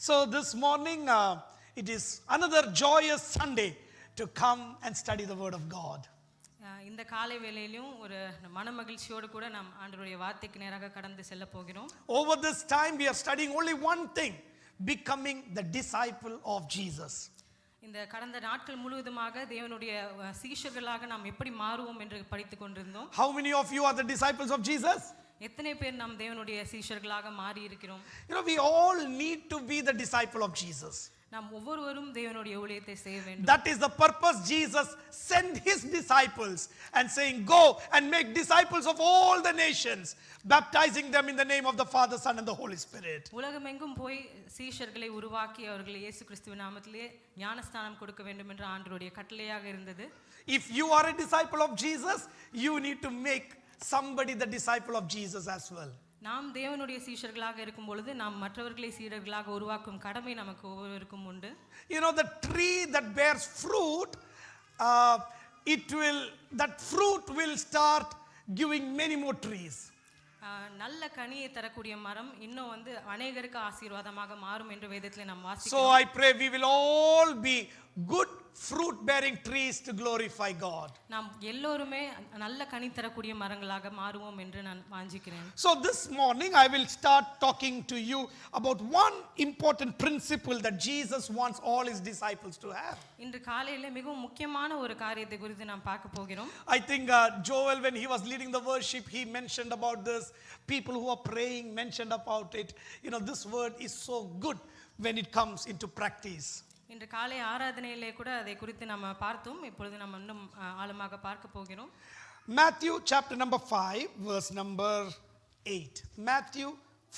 So this morning, it is another joyous Sunday to come and study the Word of God. இந்த காலை வேளையிலும் ஒரு மனமகிழ்ச்சியோடு கூட நாம் ஆண்டவருடைய வார்த்தைக்கு நேராக கடந்து செல்ல போகிறோம். Over this time we are studying only one thing, becoming the disciple of Jesus. இந்த கடந்த நாட்கள் முழுவதுமாக தேவனுடைய சீஷர்களாக நாம் எப்படி மாறுவோம் என்று படித்துக் கொண்டிருந்தோம். How many of you are the disciples of Jesus? எத்தனை பேர் நாம் தேவனுடைய சீஷர்களாக மாறி இருக்கிறோம்? We all need to be the disciple of Jesus. நாம் ஒவ்வொருவரும் தேவனுடைய ஊழியத்தை செய்ய வேண்டும். That is the purpose Jesus sent his disciples and saying, go and make disciples of all the nations, baptizing them in the name of the Father, Son and the Holy Spirit. உலகமெங்கும் போய் சீஷர்களை உருவாக்கி அவர்களை இயேசு கிறிஸ்துவின் நாமத்திலே ஞானஸ்நானம் கொடுக்க வேண்டும் என்ற ஆண்டவருடைய கட்டளையாக இருந்தது. If you are a disciple of Jesus, you need to make somebody the disciple of Jesus as well. நாம் தேவனுடைய சீஷர்களாக இருக்கும் பொழுது நாம் மற்றவர்களை சீடர்களாக உருவாக்கும் கடமை நமக்கு ஒவ்வொருவருக்கும் உண்டு. The tree that bears fruit, that fruit will start giving many more trees. நல்ல கனியை தரக்கூடிய மரம் இன்னும் அநேகருக்கு ஆசீர்வாதமாக மாறும் என்று வேதத்திலே நாம் So வாசிக்கிறோம். I pray we will all be good fruit bearing trees to glorify God. நாம் எல்லோருமே நல்ல கனி தரக்கூடிய மரங்களாக மாறுவோம் என்று நான் வாஞ்சிக்கிறேன். So this morning I will start talking to you about one important principle that Jesus wants all his disciples to have. இன்று காலையிலே மிகவும் முக்கியமான ஒரு காரியத்தை குறித்து நாம் பார்க்க போகிறோம். I think Joel, when he was leading the worship, he mentioned about this. People who are praying mentioned about it. This word is so good when it comes into practice. இன்று காலை ஆராதனையிலே கூட அதை குறித்து நாம் பார்த்தோம். இப்பொழுது நாம் இன்னும் ஆழமாக பார்க்க போகிறோம். Matthew chapter number 5 verse number 8. Matthew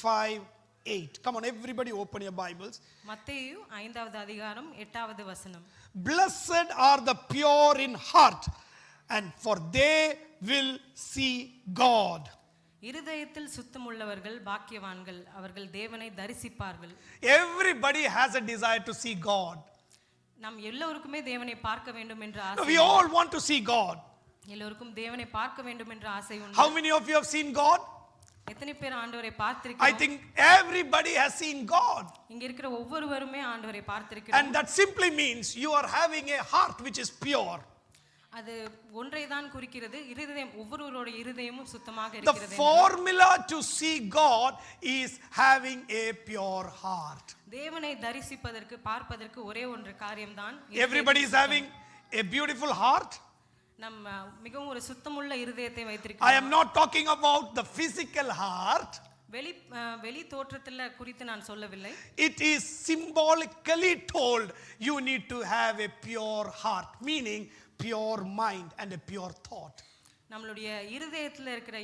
5:8. Come on, everybody open your Bibles. மத்தேயு 5வது அதிகாரம் 8வது வசனம். Blessed are the pure in heart, and for they will see God. இருதயத்தில் சுத்தமுள்ளவர்கள் பாக்கியவான்கள், அவர்கள் தேவனை தரிசிப்பார்கள். Everybody has a desire to see God. நாம் எல்லோருக்குமே தேவனை பார்க்க வேண்டும் என்ற ஆசை. We all want to see God. எல்லோருக்கும் தேவனை பார்க்க வேண்டும் என்ற ஆசை உண்டு. How many of you have seen God? எத்தனை பேர் ஆண்டவரை I பார்த்திருக்கிறோம்? think everybody has seen God. இங்க இருக்கிற ஒவ்வொருவருமே ஆண்டவரை பார்த்திருக்கிறோம். And that simply means you are having a heart which is pure. அது ஒன்றை தான் குறிக்கிறது, இருதயம் ஒவ்வொருவரோட இருதயமும் சுத்தமாக The இருக்கிறது. formula to see God is having a pure heart. தேவனை தரிசிப்பதற்கு பார்ப்பதற்கு ஒரே ஒன்று காரியம்தான். Everybody is having a beautiful heart. நம்ம மிகவும் ஒரு சுத்தமுள்ள இருதயத்தை I வைத்திருக்கிறோம். am not talking about the physical heart. வெளி தோற்றத்துல குறித்து நான் சொல்லவில்லை. It is symbolically told you need to have a pure heart, meaning pure mind and a pure thought. நம்மளுடைய இருதயத்துல இருக்கிற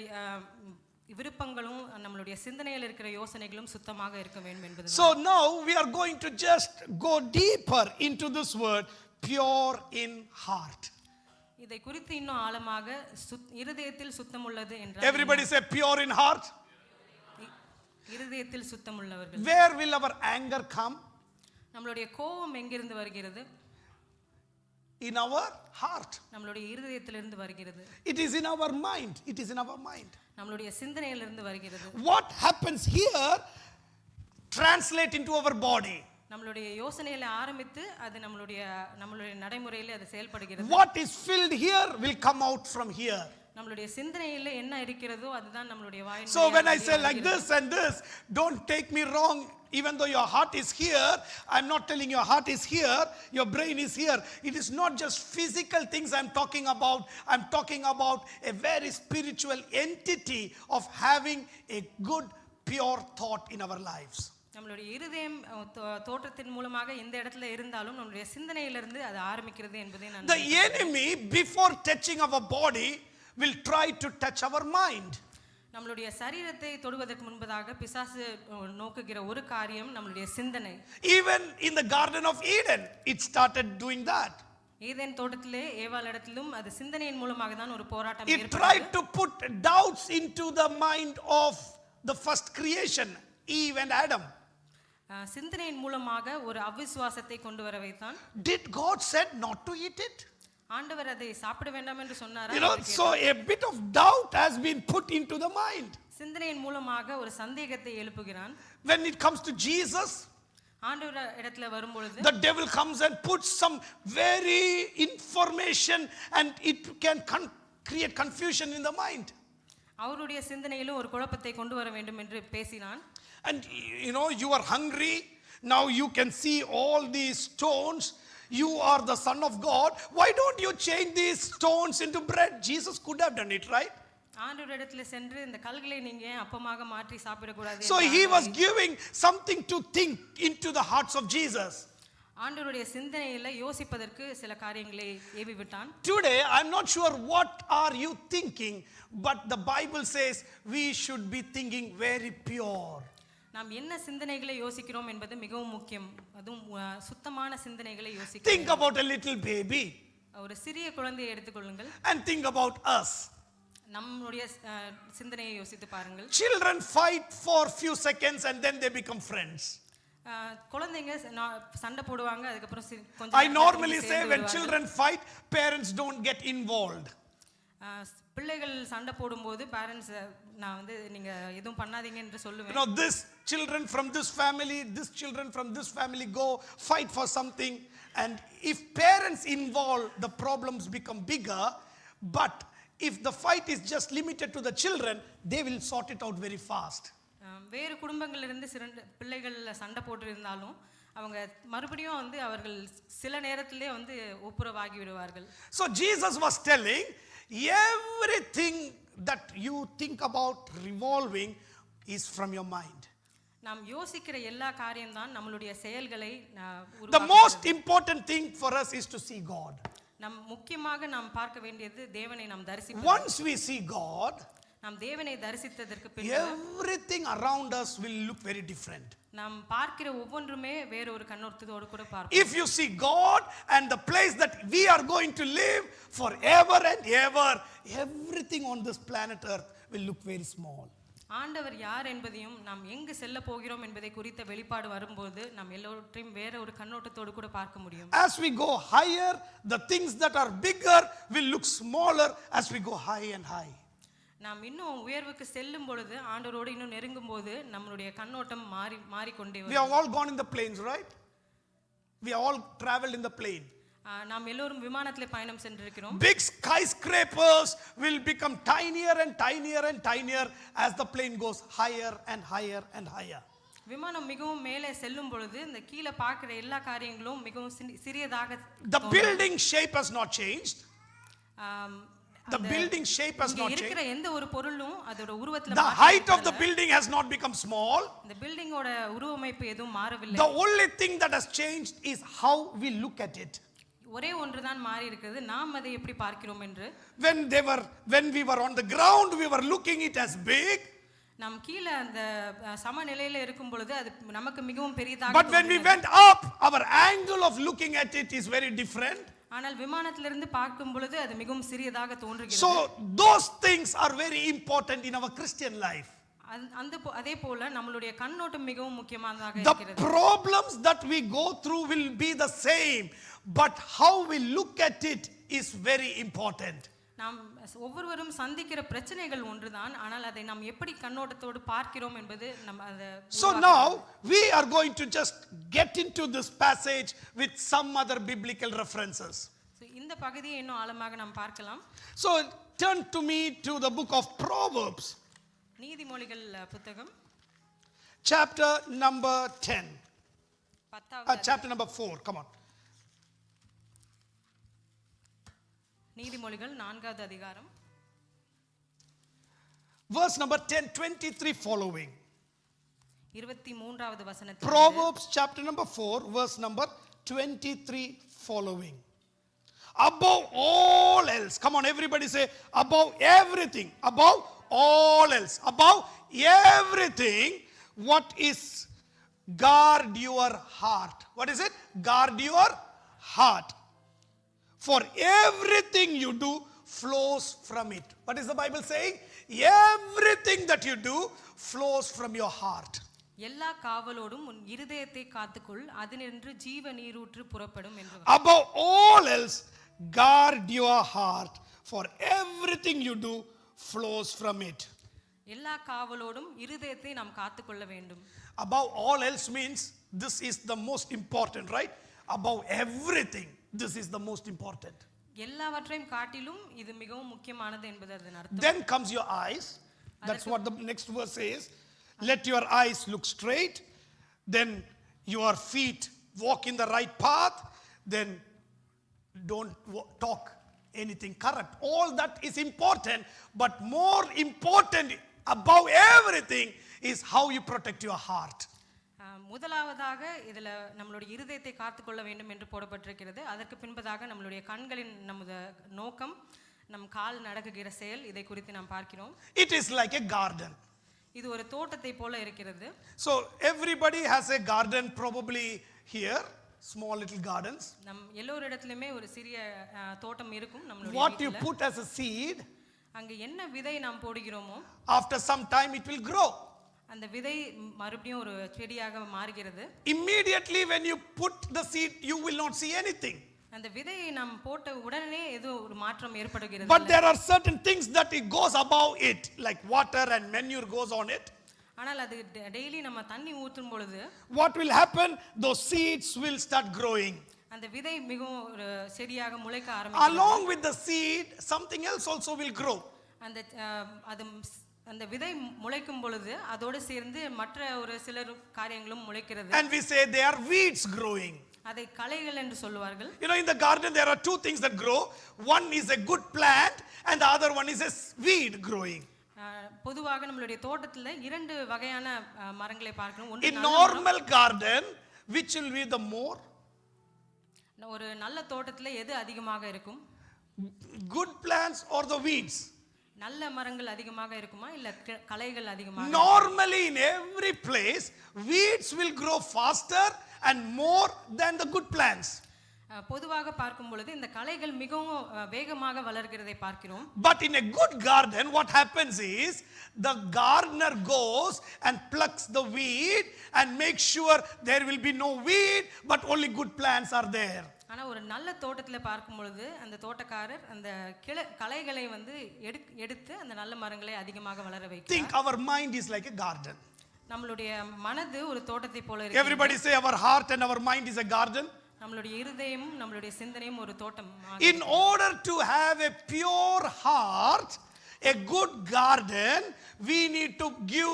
விருப்பங்களும் நம்மளுடைய சிந்தனையில் இருக்கிற யோசனைகளும் சுத்தமாக இருக்க வேண்டும் என்பது. So now we are going to just go deeper into this word, pure in heart. இதை குறித்து இன்னும் ஆழமாக இருதயத்தில் சுத்தம் உள்ளது என்றால் Everybody say pure in heart. இருதயத்தில் சுத்தம் உள்ளவர்கள். Where will our anger come? நம்மளுடைய கோபம் எங்கிருந்து வருகிறது? In our heart. நம்மளுடைய இருதயத்திலிருந்து வருகிறது. It is in our mind. It is in our mind. நம்மளுடைய சிந்தனையிலிருந்து வருகிறது. What happens here translate into our body. நம்மளுடைய யோசனையில ஆரம்பித்து அது நம்மளுடைய நடைமுறையில அது செயல்படுகிறது. What is filled here will come out from here. நம்மளுடைய சிந்தனையில என்ன இருக்கிறதோ அதுதான் நம்மளுடைய வாயின். So when I say like this and this, don't take me wrong. Even though your heart is here, I'm not telling your heart is here, your brain is here. It is not just physical things I'm talking about. I'm talking about a very spiritual entity of having a good, pure thought in our lives. நம்மளுடைய இருதயம் தோற்றத்தின் மூலமாக எந்த இடத்துல இருந்தாலும் நம்மளுடைய சிந்தனையிலிருந்து அது ஆரம்பிக்கிறது என்பதை நான். The enemy before touching our body will try to touch our mind. நம்மளுடைய சரீரத்தை தொடுவதற்கு முன்பதாக பிசாசு நோக்குகிற ஒரு காரியம் நம்மளுடைய சிந்தனை. Even in the Garden of Eden, it started doing that. Eden தோட்டத்திலே ஏவாள் இடத்திலும் அது சிந்தனையின் மூலமாக தான் ஒரு போராட்டம் ஏற்பட்டது. It tried to put doubts into the mind of the first creation, Eve and Adam. சிந்தனையின் மூலமாக ஒரு அவிசுவாசத்தை கொண்டு வர வைத்தான். Did God said not to eat it? ஆண்டவர் அதை சாப்பிட வேண்டாம் என்று சொன்னாரா? So a bit of doubt has been put into the mind. சிந்தனையின் மூலமாக ஒரு சந்தேகத்தை எழுப்புகிறான். When it comes to Jesus, ஆண்டவர் இடத்துல வரும்பொழுது the devil comes and puts some very information and it can create confusion in the mind. அவருடைய சிந்தனையிலும் ஒரு குழப்பத்தை கொண்டு வர வேண்டும் என்று பேசினான். And you know, you are hungry, now you can see all these stones, you are the son of God, why don't you change these stones into bread? Jesus could have done it, right? ஆண்டவர் இடத்துல சென்று இந்த கல்களை நீங்க அப்பமாக மாற்றி சாப்பிட கூடாது. So he was giving something to think into the hearts of Jesus. ஆண்டவருடைய சிந்தனையில யோசிப்பதற்கு சில காரியங்களை ஏவி விட்டான். Today I'm not sure what are you thinking, but the Bible says we should be thinking very pure. நாம் என்ன சிந்தனைகளை யோசிக்கிறோம் என்பது மிகவும் முக்கியம். அதுவும் சுத்தமான சிந்தனைகளை யோசிக்க. Think about a little baby. ஒரு சிறிய குழந்தையை எடுத்துக்கொள்ளுங்கள். And think about us. நம்முடைய சிந்தனையை யோசித்து பாருங்கள். Children fight for few seconds and then they become friends. குழந்தைங்க சண்டை போடுவாங்க, அதுக்கு அப்புறம் கொஞ்சம் I normally say when children fight, parents don't get involved. பிள்ளைகள் சண்டை போடும்போது பேரண்ட்ஸ் நான் வந்து நீங்க எதுவும் பண்ணாதீங்க என்று சொல்லுவேன். You know, this children from this family, this children from this family go fight for something, and if parents involve, the problems become bigger. But if the fight is just limited to the children, they will sort it out very fast. வேறு குடும்பங்களிலிருந்து பிள்ளைகள் சண்டை போட்டு இருந்தாலும் அவங்க மறுபடியும் வந்து அவர்கள் சில நேரத்திலே வந்து ஒப்புரவாகி விடுவார்கள். So Jesus was telling, everything that you think about revolving is from your mind. நாம் யோசிக்கிற எல்லா காரியம் தான் நம்மளுடைய செயல்களை The most important thing for us is to see God. நம் முக்கியமாக நாம் பார்க்க வேண்டியது தேவனை நாம் தரிசிப்பது. Once we see God, நாம் தேவனை தரிசித்ததற்கு பிறகு everything around us will look very different. நாம் பார்க்கிற ஒவ்வொன்றுமே வேற ஒரு கண்ணோட்டத்தோடு கூட பார்ப்போம். If you see God and the place that we are going to live forever and ever, everything on this planet earth will look very small. ஆண்டவர் யார் என்பதையும் நாம் எங்கு செல்ல போகிறோம் என்பதை குறித்த வெளிப்பாடு வரும்போது நாம் எல்லோரையும் வேற ஒரு கண்ணோட்டத்தோடு கூட பார்க்க முடியும். As we go higher, the things that are bigger will look smaller as we go high and high. நாம் இன்னும் உயர்வுக்கு செல்லும் பொழுது ஆண்டவரோடு இன்னும் நெருங்கும் போது நம்மளுடைய கண்ணோட்டம் மாறிக்கொண்டே வரும். We have all gone in the planes, right? We have all traveled in the plane. நாம் எல்லோரும் விமானத்திலே பயணம் சென்றிருக்கிறோம். Big skyscrapers will become tinier and tinier and tinier as the plane goes higher and higher and higher. விமானம் மிகவும் மேலே செல்லும் பொழுது இந்த கீழ பார்க்கிற எல்லா காரியங்களும் மிகவும் சிறியதாக. The building shape has not changed. The building shape has not changed. இருக்கிற எந்த ஒரு பொருளும் அதோட உருவத்துல The height of the building has not become small. இந்த பில்டிங்கோட உருவமைப்பு எதுவும் மாறவில்லை. The only thing that has changed is how we look at it. ஒரே ஒன்றுதான் மாறி இருக்குது, நாம் அதை எப்படி பார்க்கிறோம் என்று. When we were on the ground, we were looking it as big. நாம் கீழ அந்த சமநிலையில இருக்கும் பொழுது அது நமக்கு மிகவும் பெரியதாக. But when we went up, our angle of looking at it is very different. ஆனால் விமானத்திலிருந்து பார்க்கும் பொழுது அது மிகவும் சிறியதாக தோன்றுகிறது. So those things are very important in our Christian life. அதே போல நம்மளுடைய கண்ணோட்டம் மிகவும் முக்கியமானதாக இருக்கிறது. The problems that we go through will be the same, but how we look at it is very important. நாம் ஒவ்வொருவரும் சந்திக்கிற பிரச்சனைகள் ஒன்றுதான், ஆனால் அதை நாம் எப்படி கண்ணோட்டத்தோடு பார்க்கிறோம் என்பது நம்ம அதை. So now we are going to just get into this passage with some other biblical references. இந்த பகுதியை இன்னும் ஆழமாக நாம் பார்க்கலாம். So turn to me to the book of Proverbs. நீதிமொழிகள் புத்தகம் chapter number 10. Chapter number 4, come on. நீதிமொழிகள் 4வது அதிகாரம் verse number 10, 23 following. 23வது வசனத்தில். Proverbs chapter number 4 verse number 23 following. Above all else, come on everybody say above everything, above all else, above everything, what is guard your heart? What is it? Guard your heart. For everything you do flows from it. What is the Bible saying? Everything that you do flows from your heart. எல்லா காவலோடும் உன் இருதயத்தை காத்துக்கொள், அதினின்று ஜீவ நீரூற்று புறப்படும் என்று. Above all else, guard your heart, for everything you do flows from it. எல்லா காவலோடும் இருதயத்தை நாம் காத்துக்கொள்ள வேண்டும். Above all else means This is the most important, right? Above everything, this is the most important. எல்லாவற்றையும் காட்டிலும் இது மிகவும் முக்கியமானது என்பது அதன் அர்த்தம். Then comes your eyes. That's what the next verse says. Let your eyes look straight. Then your feet walk in the right path. Then don't talk anything corrupt. All that is important, but more important above everything is how you protect your heart. முதலாவதாக இதில் நம்மளுடைய இருதயத்தை காத்துக்கொள்ள வேண்டும் என்று போடப்பட்டிருக்கிறது. அதற்கு பின்பதாக நம்மளுடைய கண்களின் நமது நோக்கம், நம் கால் நடக்குகிற செயல், இதை குறித்து நாம் பார்க்கிறோம். It is like a garden. இது ஒரு தோட்டத்தை போல இருக்கிறது. So everybody has a garden probably here, small little gardens. நம் எல்லோரிடத்திலுமே ஒரு சிறிய தோட்டம் இருக்கும் நம்மளுடைய What you வீட்டில். put as a seed, அங்க என்ன விதை நாம் போடுகிறோமோ after some time it will grow. அந்த விதை மறுபடியும் ஒரு செடியாக மாறுகிறது. Immediately when you put the seed, you will not see anything. அந்த விதையை நாம் போட்ட உடனே ஏதோ ஒரு மாற்றம் ஏற்படுகிறது. But there are certain things that it goes above it, like water and manure goes on it. ஆனால் அது டெய்லி நம்ம தண்ணி ஊற்றும் பொழுது What will happen? Those seeds will start growing. அந்த விதை மிகவும் ஒரு செடியாக முளைக்க ஆரம்பிக்கும். Along with the seed, something else also will grow. அந்த அது அந்த விதை முளைக்கும் பொழுது அதோடு சேர்ந்து மற்ற ஒரு சில காரியங்களும் முளைக்கிறது. And we say they are weeds growing. அதை களைகள் என்று சொல்வார்கள். You know, in the garden there are two things that grow. One is a good plant and the other one is a weed growing. பொதுவாக நம்மளுடைய தோட்டத்துல இரண்டு வகையான மரங்களை பார்க்கணும். ஒன்று In normal garden, which will be the more? ஒரு நல்ல தோட்டத்துல எது அதிகமாக இருக்கும்? Good plants or the weeds? நல்ல மரங்கள் அதிகமாக இருக்குமா இல்ல களைகள் அதிகமாக? Normally in every place, weeds will grow faster and more than the good plants. பொதுவாக பார்க்கும் பொழுது இந்த களைகள் மிகவும் வேகமாக வளர்கிறதை பார்க்கிறோம். But in a good garden, what happens is the gardener goes and plucks the weed and makes sure there will be no weed, but only good plants are there. ஆனா ஒரு நல்ல தோட்டத்துல பார்க்கும் பொழுது அந்த தோட்டக்காரர் அந்த களைகளை வந்து எடுத்து அந்த நல்ல மரங்களை அதிகமாக வளர வைக்கிறார். Think our mind is like a garden. நம்மளுடைய மனது ஒரு தோட்டத்தை போல இருக்கு. Everybody say our heart and our mind is a garden. நம்மளுடைய இருதயமும் நம்மளுடைய சிந்தனையும் ஒரு தோட்டம். In order to have a pure heart, a good garden, we need to give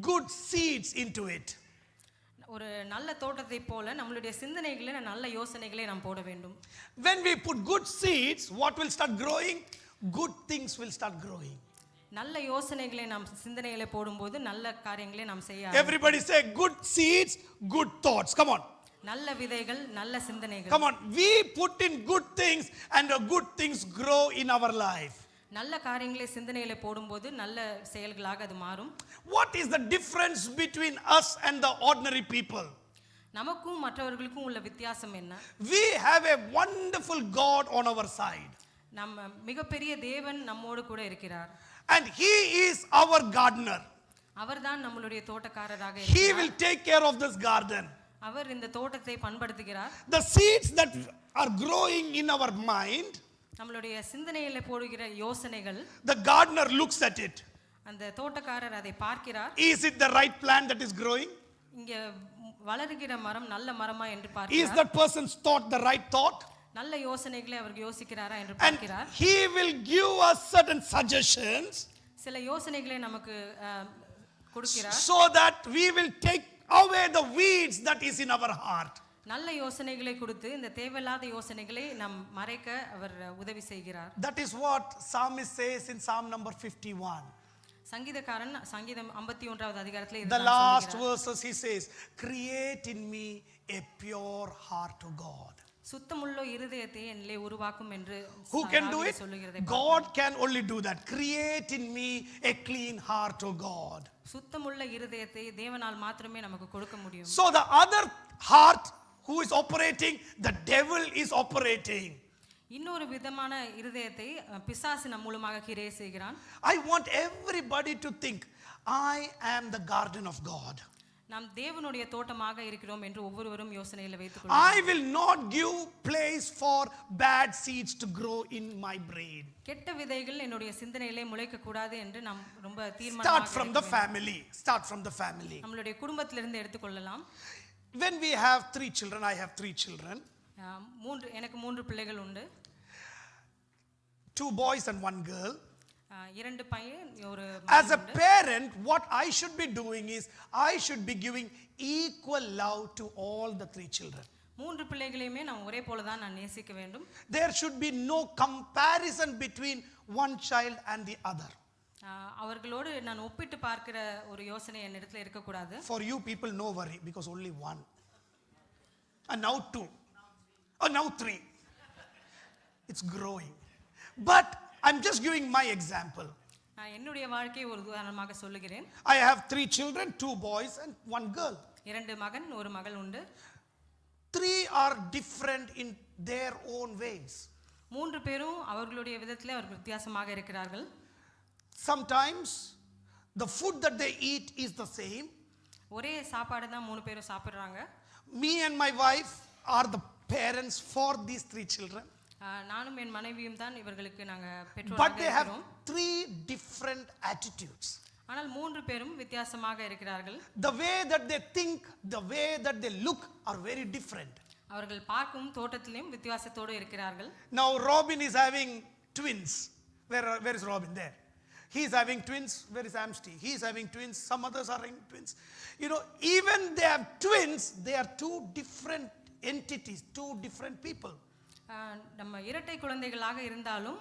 good seeds into it. ஒரு நல்ல தோட்டத்தை போல நம்மளுடைய சிந்தனைகளை நல்ல யோசனைகளை நாம் போட வேண்டும். When we put good seeds, what will start growing? Good things will start growing. நல்ல யோசனைகளை நாம் சிந்தனைகளை போடும்போது நல்ல காரியங்களை நாம் செய்ய. Everybody say good seeds, good thoughts. Come on. நல்ல விதைகள் நல்ல சிந்தனைகள். Come on. We put in good things and the good things grow in our life. நல்ல காரியங்களை சிந்தனைகளை போடும்போது நல்ல செயல்களாக அது மாறும். What is the difference between us and the ordinary people? நமக்கும் மற்றவர்களுக்கும் உள்ள வித்தியாசம் என்ன? We have a wonderful God on our side. நம்ம மிகப்பெரிய தேவன் நம்மோடு கூட இருக்கிறார். And he is our gardener. அவர்தான் நம்மளுடைய தோட்டக்காரராக He இருக்கிறார். will take care of this garden. அவர் இந்த தோட்டத்தை பண்படுத்துகிறார். The seeds that are growing in our mind, நம்மளுடைய சிந்தனையில போடுகிற யோசனைகள், the gardener looks at it. அந்த தோட்டக்காரர் அதை பார்க்கிறார். Is it the right plant that is growing? இங்க வளருகிற மரம் நல்ல மரமா என்று Is பார்க்கிறார். that person's thought the right thought? நல்ல யோசனைகளை அவர் யோசிக்கிறாரா என்று And பார்க்கிறார். he will give us certain suggestions சில யோசனைகளை நமக்கு கொடுக்கிறார். so that we will take away the weeds that is in our heart. நல்ல யோசனைகளை கொடுத்து இந்த தேவையில்லாத யோசனைகளை நாம் மறைக்க அவர் உதவி செய்கிறார். That is what psalmist says in Psalm number 51. சங்கீதக்காரன் சங்கீதம் 51வது அதிகாரத்திலே The last verses he says, create in me a pure heart to God. சுத்தமுள்ள இருதயத்தை என்னிலே உருவாக்கும் என்று Who can do it? சொல்லுகிறதை God can only do that. Create in me a clean heart to God. சுத்தமுள்ள இருதயத்தை தேவனால் மாத்திரமே நமக்கு கொடுக்க முடியும். So the other heart who is operating, the devil is operating. இன்னொரு விதமான இருதயத்தை பிசாசு நம் மூலமாக கிரியை செய்கிறான். I want everybody to think, I am the garden of God. நாம் தேவனுடைய தோட்டமாக இருக்கிறோம் என்று ஒவ்வொருவரும் யோசனையில வைத்துக் கொள்ளுங்கள். I will not give place for bad seeds to grow in my brain. கெட்ட விதைகள் என்னுடைய சிந்தனையிலே முளைக்க கூடாது என்று நாம் ரொம்ப தீர்மானமாக Start from the family. Start from the family. நம்மளுடைய குடும்பத்திலிருந்து எடுத்துக்கொள்ளலாம். when we have 3 children, I have 3 children, எனக்கு 3 பிள்ளைகள் உண்டு. 2 boys and 1 girl. 2 பையன் ஒரு As a parent, what I should be doing is I should be giving equal love to all the 3 children. 3 பிள்ளைகளையுமே நான் ஒரே போல தான் நான் நேசிக்க வேண்டும். There should be no comparison between one child and the other. அவர்களோடு நான் ஒப்பிட்டு பார்க்கிற ஒரு யோசனை என்னிடத்துல இருக்க கூடாது. For you people, no worry, because only 1 and now 2 and now 3. It's growing, but I'm just giving my example. நான் என்னுடைய வாழ்க்கையை ஒரு உதாரணமாக சொல்லுகிறேன். I have 3 children, 2 boys and 1 girl. 2 மகன் ஒரு மகள் உண்டு. 3 are different in their own ways. 3 பேரும் அவர்களுடைய விதத்திலே அவர்கள் வித்தியாசமாக இருக்கிறார்கள். Sometimes the food that they eat is the same. ஒரே சாப்பாடு தான் 3 பேரும் சாப்பிடுறாங்க. Me and my wife are the parents for these 3 children. நானும் என் மனைவியும் தான் இவர்களுக்கு நாங்க But பெற்றோராக they have இருக்கிறோம். 3 different attitudes. ஆனால் 3 பேரும் வித்தியாசமாக இருக்கிறார்கள். The way that they think, the way that they look are very different. அவர்கள் பார்க்கும் தோற்றத்திலும் வித்தியாசத்தோடு இருக்கிறார்கள். Now Robin is having twins. Where is Robin? There. He is having twins. Where is Amsti? He is having twins. Some others are having twins. You know, even they have twins, they are 2 different entities, 2 different people. நம்ம இரட்டை குழந்தைகளாக இருந்தாலும்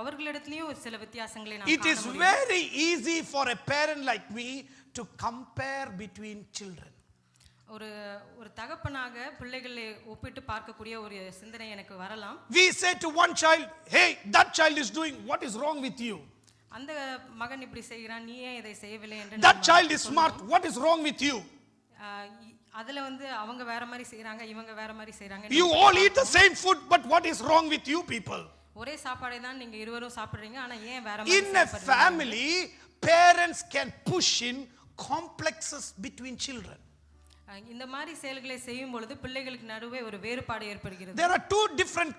அவர்களிடத்திலேயும் சில வித்தியாசங்களை நாம் It is very easy for a parent like me to compare between children. ஒரு தகப்பனாக பிள்ளைகளை ஒப்பிட்டு பார்க்கக்கூடிய ஒரு சிந்தனை எனக்கு வரலாம். We say to one child, hey, that child is doing, what is wrong with you? அந்த மகன் இப்படி செய்கிறான், நீ ஏன் இதை செய்யவில்லை என்று. That child is smart, what is wrong with you? அதுல அவங்க வேற மாதிரி செய்றாங்க, இவங்க வேற மாதிரி செய்றாங்க. You all eat the same food, but what is wrong with you people? ஒரே சாப்பாடை தான் நீங்க இருவரும் சாப்பிடுறீங்க, ஆனா ஏன் வேற மாதிரி In a family, parents can push in complexes between children. இந்த மாதிரி செயல்களை செய்யும் பொழுது பிள்ளைகளுக்கு நடுவே ஒரு வேறுபாடு ஏற்படுகிறது. There are 2 different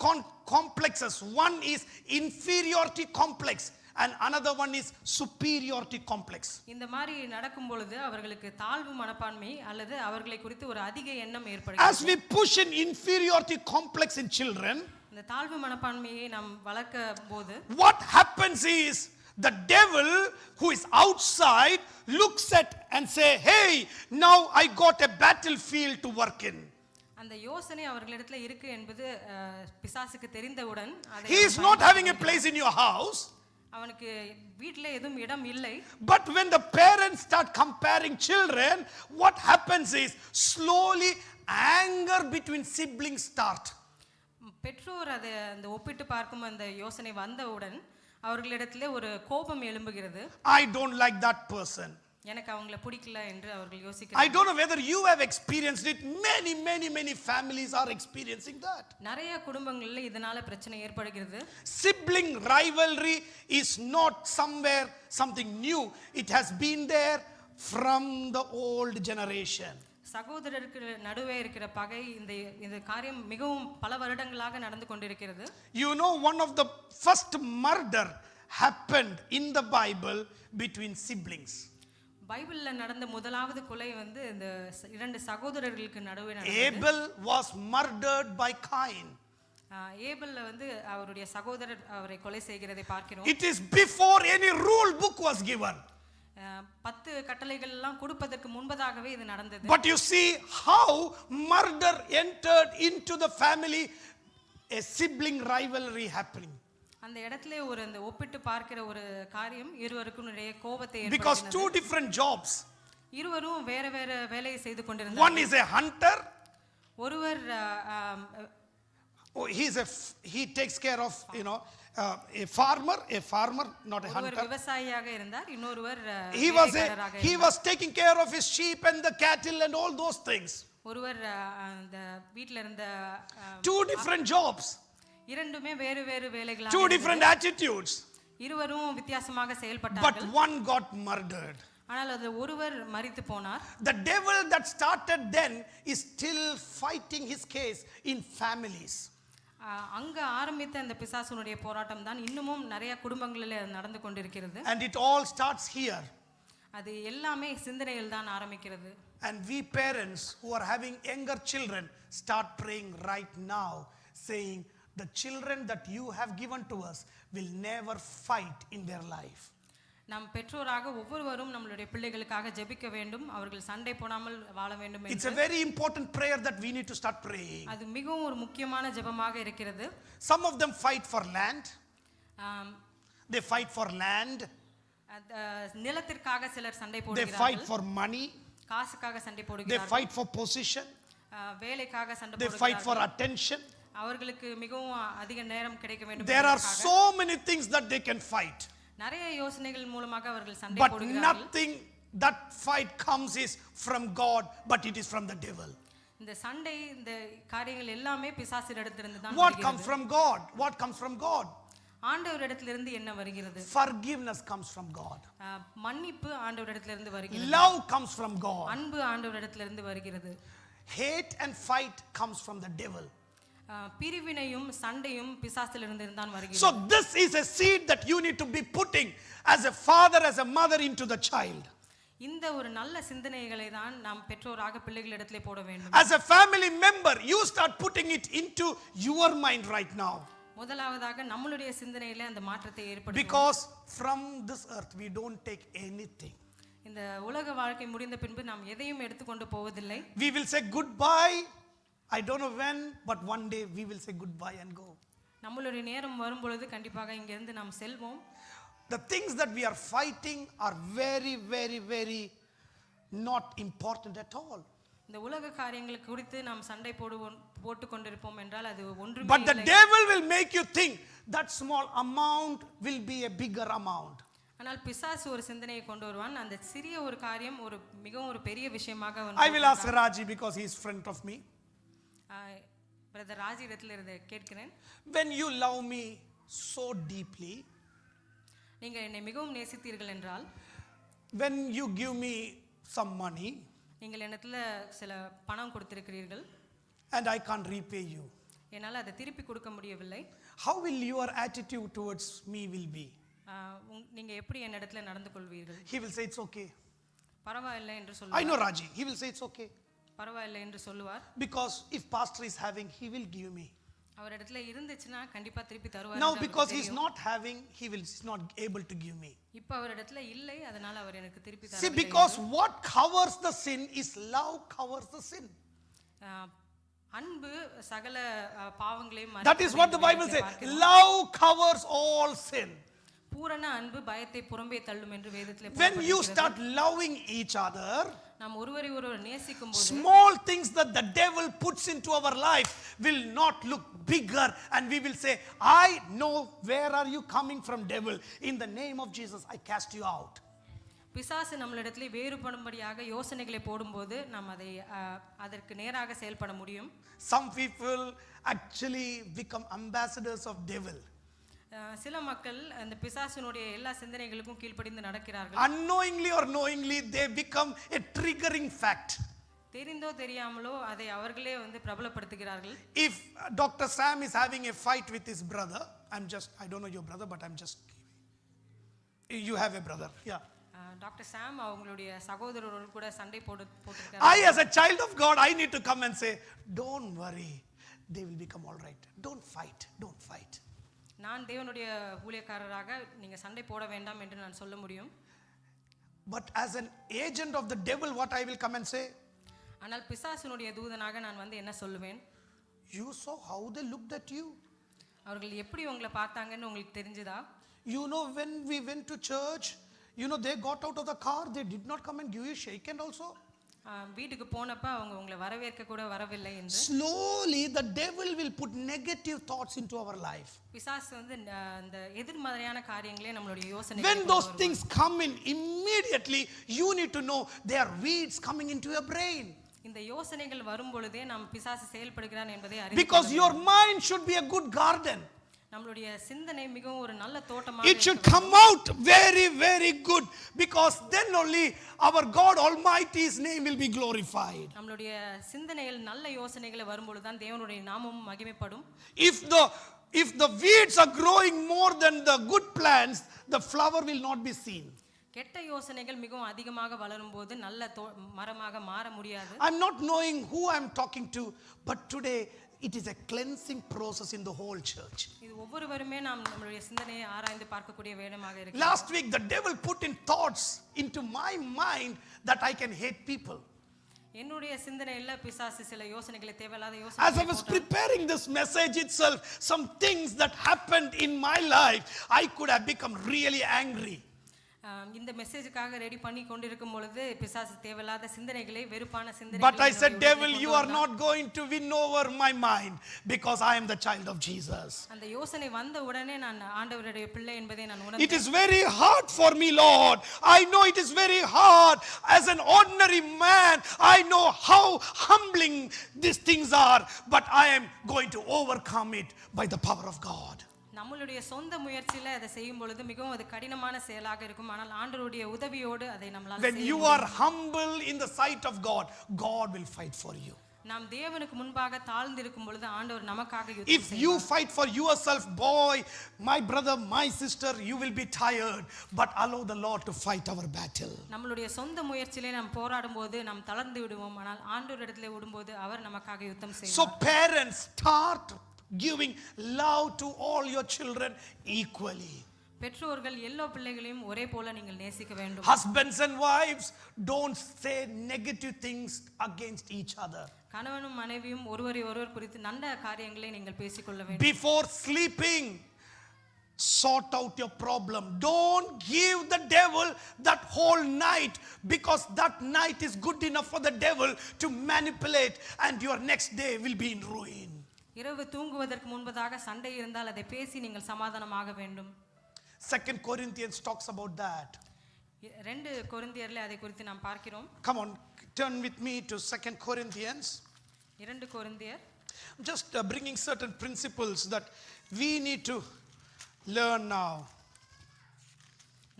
complexes. One is inferiority complex and another one is superiority complex. இந்த மாதிரி நடக்கும் பொழுது அவர்களுக்கு தாழ்வு மனப்பான்மை அல்லது அவர்களை குறித்து ஒரு அதிக எண்ணம் ஏற்படுகிறது. As we push in inferiority complex in children, இந்த தாழ்வு மனப்பான்மையை நாம் வளர்க்க போது what happens is the devil who is outside looks at and say, hey, now I got a battlefield to work in. அந்த யோசனை அவர்களிடத்துல இருக்கு என்பது பிசாசுக்கு தெரிந்தவுடன் He is not having a place in your house. அவனுக்கு வீட்ல எதுவும் இடம் இல்லை. But when the parents start comparing children, what happens is slowly anger between siblings start. பெற்றோர் அந்த ஒப்பிட்டு பார்க்கும் அந்த யோசனை வந்தவுடன் அவர்களிடத்திலே ஒரு கோபம் எழும்புகிறது. I don't like that person. எனக்கு அவங்களை பிடிக்கல என்று அவர்கள் யோசிக்கிறார்கள். I don't know whether you have experienced it. Many families are experiencing that. நிறைய குடும்பங்களில் இதனால பிரச்சனை ஏற்படுகிறது. Sibling rivalry is not somewhere something new. It has been there from the old generation. சகோதரருக்கு நடுவே இருக்கிற பகை இந்த காரியம் மிகவும் பல வருடங்களாக நடந்து கொண்டிருக்கிறது. You know, one of the first murder happened in the Bible between siblings. பைபிள்ல நடந்த முதலாவது கொலை இந்த 2 சகோதரர்களுக்கு நடுவே நடந்தது. Abel was murdered by Cain. ஏபேல் அவருடைய சகோதரர் அவரை கொலை செய்கிறதை பார்க்கிறோம். It is before any rule book was given. 10 கட்டளைகள் எல்லாம் கொடுப்பதற்கு முன்பதாகவே இது நடந்தது. But you see how murder entered into the family, a sibling rivalry happening. அந்த இடத்திலே அந்த ஒப்பிட்டு பார்க்கிற ஒரு காரியம் இருவருக்கும் நிறைய கோபத்தை ஏற்படுத்தினது. Because 2 different jobs. இருவரும் வேற வேற வேலையை செய்து கொண்டிருந்தார்கள். One is a hunter. ஒருவர் he takes care of, you know, a farmer, not a hunter. ஒருவர் விவசாயியாக இருந்தார், இன்னொருவர் he was taking care of his sheep and the cattle and all those things. ஒருவர் அந்த வீட்ல இருந்த 2 different jobs. இரண்டுமே வேறு வேறு வேலைகளாக 2 different attitudes. இருவரும் வித்தியாசமாக செயல்பட்டார்கள். But one got murdered. ஆனால் அது ஒருவர் மரித்து போனார். The devil that started then is still fighting his case in families. அங்க ஆரம்பித்த அந்த பிசாசுனுடைய போராட்டம் தான் இன்னமும் நிறைய குடும்பங்களில் நடந்து கொண்டிருக்கிறது. And it all starts here. அது எல்லாமே சிந்தனையில் தான் ஆரம்பிக்கிறது. And we parents who are having younger children start praying right now, saying, the children that you have given to us will never fight in their life. நாம் பெற்றோராக ஒவ்வொருவரும் நம்மளுடைய பிள்ளைகளுக்காக ஜெபிக்க வேண்டும், அவர்கள் சண்டை போடாமல் வாழ வேண்டும் என்று. It's a very important prayer that we need to start praying. அது மிகவும் ஒரு முக்கியமான ஜெபமாக இருக்கிறது. Some of them fight for land. They fight for land. நிலத்திற்காக சிலர் சண்டை They போடுகிறார்கள். fight for money. காசுக்காக சண்டை They போடுகிறார்கள். fight for position. வேலைக்காக சண்டை They fight for போடுகிறார்கள். attention. அவர்களுக்கு மிகவும் அதிக நேரம் கிடைக்க வேண்டும் There are என்பதற்காக so many things that they can fight. நிறைய யோசனைகள் மூலமாக அவர்கள் சண்டை But போடுகிறார்கள். nothing that fight comes is from God, but it is from the devil. இந்த சண்டை இந்த காரியங்கள் எல்லாமே பிசாசிடத்திலிருந்து தான் What comes வருகிறது. from God? What comes from God? ஆண்டவரிடத்திலிருந்து என்ன வருகிறது? Forgiveness comes from God. மன்னிப்பு ஆண்டவரிடத்திலிருந்து வருகிறது. Love comes from God. அன்பு ஆண்டவரிடத்திலிருந்து வருகிறது. Hate and fight comes from the devil. பிரிவினையும் சண்டையும் பிசாசிலிருந்து தான் வருகிறது. So this is a seed that you need to be putting as a father, as a mother into the child. இந்த ஒரு நல்ல சிந்தனைகளை தான் நாம் பெற்றோராக பிள்ளைகளிடத்திலே போட வேண்டும். As a family member, you start putting it into your mind right now. முதலாவதாக நம்மளுடைய சிந்தனையிலே அந்த மாற்றத்தை ஏற்படுத்தும். Because from this earth we don't take anything. இந்த உலக வாழ்க்கை முடிந்த பின்பு நாம் எதையும் எடுத்துக்கொண்டு போவதில்லை. We will say goodbye. I don't know when, but one day we will say goodbye and go. நம்மளுடைய நேரம் வரும் பொழுது கண்டிப்பாக இங்கிருந்து நாம் செல்வோம். The things that we are fighting are very, very, very not important at all. இந்த உலக காரியங்கள் குறித்து நாம் சண்டை போட்டு கொண்டிருப்போம் என்றால் அது ஒன்றுமே But the இல்லை. devil will make you think that small amount will be a bigger amount. ஆனால் பிசாசு ஒரு சிந்தனையை கொண்டு வருவான், அந்த சிறிய ஒரு காரியம் ஒரு மிகவும் ஒரு பெரிய விஷயமாக I will ask Raji because he is friend of me. Brother Raji இடத்துல இருந்து கேட்கிறேன். When you love me so deeply, நீங்கள் என்னை மிகவும் நேசித்தீர்கள் என்றால், when you give me some money நீங்கள் என்னத்துல சில பணம் கொடுத்திருக்கிறீர்கள் and I can't repay you, என்னால் அதை திருப்பி கொடுக்க முடியவில்லை, how will your attitude towards me will be? நீங்க எப்படி என்னிடத்துல நடந்து கொள்வீர்கள்? He will say it's okay. பரவாயில்லை என்று I சொல்லுவார். know Raji. He will say it's okay. பரவாயில்லை என்று சொல்லுவார். Because if pastor is having, he will give me. அவர் இடத்துல இருந்துச்சுன்னா கண்டிப்பா திருப்பி தருவார். Now because he is not having, he is not able to give me. இப்போ அவர் இடத்துல இல்லை, அதனால அவர் எனக்கு திருப்பி See, தரவில்லை. because what covers the sin is love covers the sin. அன்பு சகல பாவங்களையும் That is what the Bible says. Love covers all sin. பூரண அன்பு பயத்தை புறம்பே தள்ளும் என்று வேதத்திலே When you போடப்பட்டிருக்கிறது. start loving each other, நாம் ஒருவரை ஒருவர் நேசிக்கும் போது small things that the devil puts into our life will not look bigger, and we will say, I know where are you coming from, devil. In the name of Jesus, I cast you out. பிசாசு நம்மளிடத்திலே வேறுபடும்படியாக யோசனைகளை போடும்போது நாம் அதை அதற்கு நேராக செயல்பட முடியும். Some people actually become ambassadors of devil. சில மக்கள் அந்த பிசாசினுடைய எல்லா சிந்தனைகளுக்கும் கீழ்ப்படிந்து நடக்கிறார்கள். Unknowingly or knowingly, they become a triggering fact. தெரிந்தோ தெரியாமலோ அதை அவர்களே வந்து பிரபலப்படுத்துகிறார்கள். If Dr. Sam is having a fight with his brother, I don't know your brother, but I'm just, you have a brother, yeah. Doctor சாம் அவங்களுடைய சகோதரரோடு கூட சண்டை போட்டுருக்காங்க. I as a child of God, I need to come and say, don't worry, they will become all right. Don't fight. நான் தேவனுடைய ஊழியக்காரராக நீங்க சண்டை போட வேண்டாம் என்று நான் சொல்ல முடியும். But as an agent of the devil, what I will come and say? ஆனால் பிசாசினுடைய தூதனாக நான் வந்து என்ன சொல்லுவேன்? You saw how they looked at you. அவர்கள் எப்படி உங்களை பார்த்தாங்கன்னு உங்களுக்கு தெரிஞ்சதா? You know, when we went to church, you know, they got out of the car, they did not come and give you a shake hand also. வீட்டுக்கு போனப்ப அவங்க உங்களை வரவேற்க கூட வரவில்லை என்று. Slowly the devil will put negative thoughts into our life. பிசாசு வந்து அந்த எதிர்மறையான காரியங்களே நம்மளுடைய யோசனை. When those things come in, immediately you need to know there are weeds coming into your brain. இந்த யோசனைகள் வரும் பொழுதே நாம் பிசாசு செயல்படுகிறான் என்பதை அறிந்து Because your mind should be a good garden. நம்மளுடைய சிந்தனை மிகவும் ஒரு நல்ல தோட்டமாக It should come out very, very good, because then only our God Almighty's name will be glorified. நம்மளுடைய சிந்தனையில் நல்ல யோசனைகளை வரும்பொழுது தான் தேவனுடைய நாமம் மகிமைப்படும். If the weeds are growing more than the good plants, the flower will not be seen. கெட்ட யோசனைகள் மிகவும் அதிகமாக வளரும்போது நல்ல மரமாக மாற முடியாது. I'm not knowing who I'm talking to, but today it is a cleansing process in the whole church. இது ஒவ்வொருவருமே நாம் நம்மளுடைய சிந்தனையை ஆராய்ந்து பார்க்கக்கூடிய வேடமாக இருக்கு. Last week the devil put in thoughts into my mind that I can hate people. என்னுடைய சிந்தனையில பிசாசு சில யோசனைகளை தேவையில்லாத As I யோசனைகளை was preparing this message itself, some things that happened in my life, I could have become really angry. இந்த மெசேஜுக்காக ready பண்ணி கொண்டிருக்கும் பொழுது பிசாசு தேவையில்லாத சிந்தனைகளை வெறுப்பான சிந்தனைகளை But I said, devil, you are not going to win over my mind because I am the child of Jesus. அந்த யோசனை வந்த உடனே நான் ஆண்டவருடைய பிள்ளை என்பதை நான் It உணர்ந்தேன். is very hard for me, Lord. I know it is very hard. As an ordinary man, I know how humbling these things are, but I am going to overcome it by the power of God. நம்மளுடைய சொந்த முயற்சியில அதை செய்யும் பொழுது மிகவும் அது கடினமான செயலாக இருக்கும். ஆனால் ஆண்டவருடைய உதவியோடு அதை நம்மால When you are humble in the sight of God, God will fight for you. நாம் தேவனுக்கு முன்பாக தாழ்ந்து இருக்கும் பொழுது ஆண்டவர் நமக்காக யுத்தம் If செய்வார். you fight for yourself, boy, my brother, my sister, you will be tired, but allow the Lord to fight our battle. நம்மளுடைய சொந்த முயற்சியிலே நாம் போராடும்போது நாம் தளர்ந்து விடுவோம். ஆனால் ஆண்டவரிடத்திலே விடும்போது அவர் நமக்காக யுத்தம் செய்வார். So parents, start giving love to all your children equally. பெற்றோர்கள் எல்லா பிள்ளைகளையும் ஒரே போல நீங்கள் நேசிக்க வேண்டும். Husbands and wives, don't say negative things against each other. கணவனும் மனைவியும் ஒருவரை ஒருவர் குறித்து நல்ல காரியங்களை நீங்கள் பேசிக்கொள்ள வேண்டும். Before sleeping, sort out your problem. Don't give the devil that whole night, because that night is good enough for the devil to manipulate, and your next day will be in ruin. இரவு தூங்குவதற்கு முன்பதாக சண்டை இருந்தால் அதை பேசி நீங்கள் சமாதானமாக வேண்டும். 2 Corinthians talks about that. 2 கொரிந்தியர்ல அதை குறித்து நாம் பார்க்கிறோம். Come on, turn with me to 2 Corinthians. 2 கொரிந்தியர். Just bringing certain principles that we need to learn now.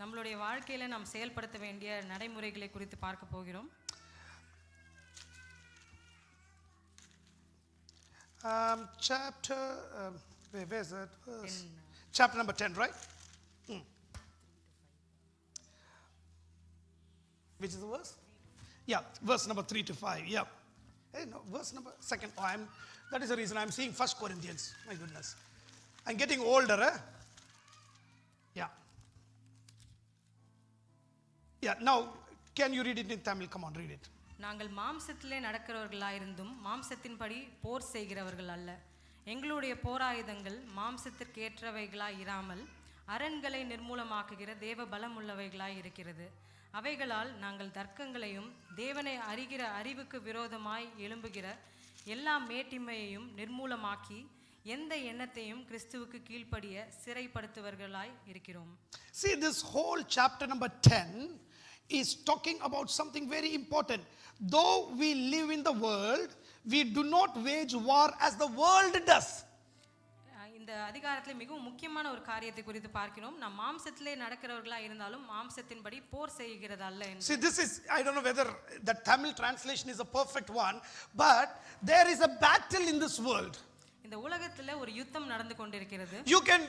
நம்மளுடைய வாழ்க்கையில நாம் செயல்படுத்த வேண்டிய நடைமுறைகளை குறித்து பார்க்க போகிறோம். Chapter, where is it? Chapter number 10, right? Which is the verse? Yeah, verse number 3 to 5. Yeah. Hey, no, verse number 2nd. Oh, that is the reason I'm seeing 1 Corinthians. My goodness. I'm getting older, eh? Yeah. Yeah, now, can you read it in Tamil? Come on, read it. நாங்கள் மாம்சத்திலே நடக்கிறவர்களாயிருந்தும் மாம்சத்தின்படி போர் செய்கிறவர்கள் அல்ல. எங்களுடைய போராயுதங்கள் மாம்சத்திற்கேற்றவைகளாய் இராமல் அரண்களை நிர்மூலமாக்குகிற தேவ பலமுள்ளவைகளாய் இருக்கிறது. அவைகளால் நாங்கள் தர்க்கங்களையும் தேவனை அறிகிற அறிவுக்கு விரோதமாய் எழும்புகிற எல்லா மேட்டிமையையும் நிர்மூலமாக்கி எந்த எண்ணத்தையும் கிறிஸ்துவுக்கு கீழ்ப்படிய சிறைப்படுத்துவர்களாய் இருக்கிறோம். See, this whole chapter number 10 is talking about something very important. Though we live in the world, we do not wage war as the world does. இந்த அதிகாரத்திலே மிகவும் முக்கியமான ஒரு காரியத்தை குறித்து பார்க்கிறோம். நாம் மாம்சத்திலே நடக்கிறவர்களா இருந்தாலும் மாம்சத்தின்படி போர் செய்கிறது அல்ல என்று. See, this is, I don't know whether the Tamil translation is a perfect one, but there is a battle in this world. இந்த உலகத்திலே ஒரு யுத்தம் நடந்து கொண்டிருக்கிறது. You can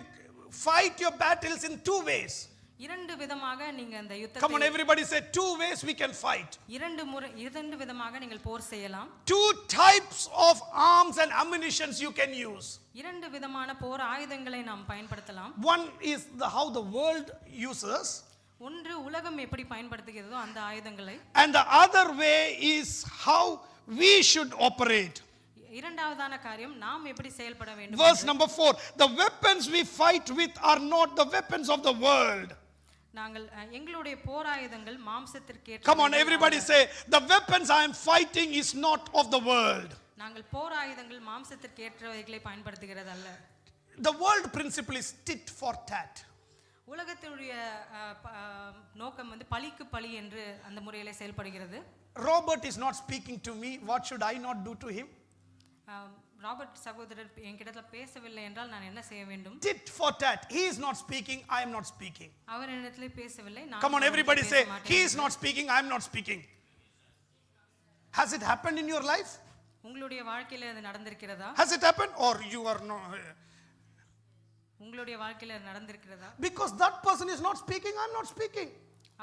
fight your battles in two ways. இரண்டு விதமாக நீங்க அந்த யுத்தத்தை Come on, everybody say, two ways we can fight. இரண்டு விதமாக நீங்கள் போர் செய்யலாம். Two types of arms and ammunitions you can use. இரண்டு விதமான போர் ஆயுதங்களை நாம் பயன்படுத்தலாம். One is how the world uses. ஒன்று உலகம் எப்படி பயன்படுத்துகிறதோ அந்த ஆயுதங்களை. And the other way is how we should operate. இரண்டாவதான காரியம் நாம் எப்படி செயல்பட வேண்டும். Verse number 4, the weapons we fight with are not the weapons of the world. நாங்கள் எங்களுடைய போர் ஆயுதங்கள் மாம்சத்திற்கேற்ற. Come on, everybody say, the weapons I am fighting is not of the world. நாங்கள் போர் ஆயுதங்கள் மாம்சத்திற்கேற்றவைகளை பயன்படுத்துகிறது அல்ல. The world principle is tit for tat. உலகத்தினுடைய நோக்கம் பலிக்கு பலி என்று அந்த முறையிலே செயல்படுகிறது. Robert is not speaking to me, what should I not do to him? Robert சகோதரர் என்கிட்ட பேசவில்லை என்றால் நான் என்ன செய்ய வேண்டும்? Tit for tat. He is not speaking, I am not speaking. அவர் என்னிடத்தில் பேசவில்லை, நான். Come on, everybody say, he is not speaking, I am not speaking. Has it happened in your life? உங்களுடைய வாழ்க்கையில அது நடந்திருக்கிறதா? Has it happened or you are not? உங்களுடைய வாழ்க்கையில நடந்திருக்கிறதா? Because that person is not speaking, I am not speaking.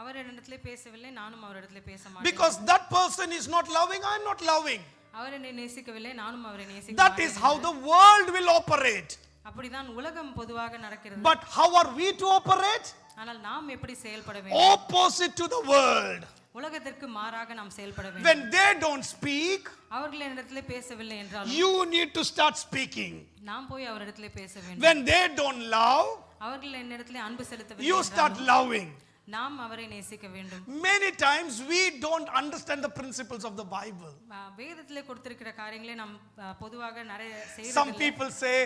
அவர் என்னிடத்திலே பேசவில்லை, நானும் அவரிடத்திலே பேச மாட்டேன். Because that person is not loving, I am not loving. அவர் என்னை நேசிக்கவில்லை, நானும் அவரை நேசிக்க That is how the world will operate. அப்படிதான் உலகம் பொதுவாக நடக்கிறது. But how are we to operate? ஆனால் நாம் எப்படி செயல்பட வேண்டும்? Opposite to the world. உலகத்திற்கு மாறாக நாம் செயல்பட வேண்டும். When they don't speak, அவர்கள் என்னிடத்திலே பேசவில்லை என்றால் you need to start speaking. நாம் போய் அவரிடத்திலே பேச வேண்டும். When they don't love, அவர்கள் என்னிடத்திலே அன்பு செலுத்தவில்லை you start என்றால் loving. நாம் அவரை நேசிக்க வேண்டும். Many times we don't understand the principles of the Bible. வேதத்திலே கொடுத்திருக்கிற காரியங்களை நாம் பொதுவாக நிறைய Some செய்யறதில்லை. people say,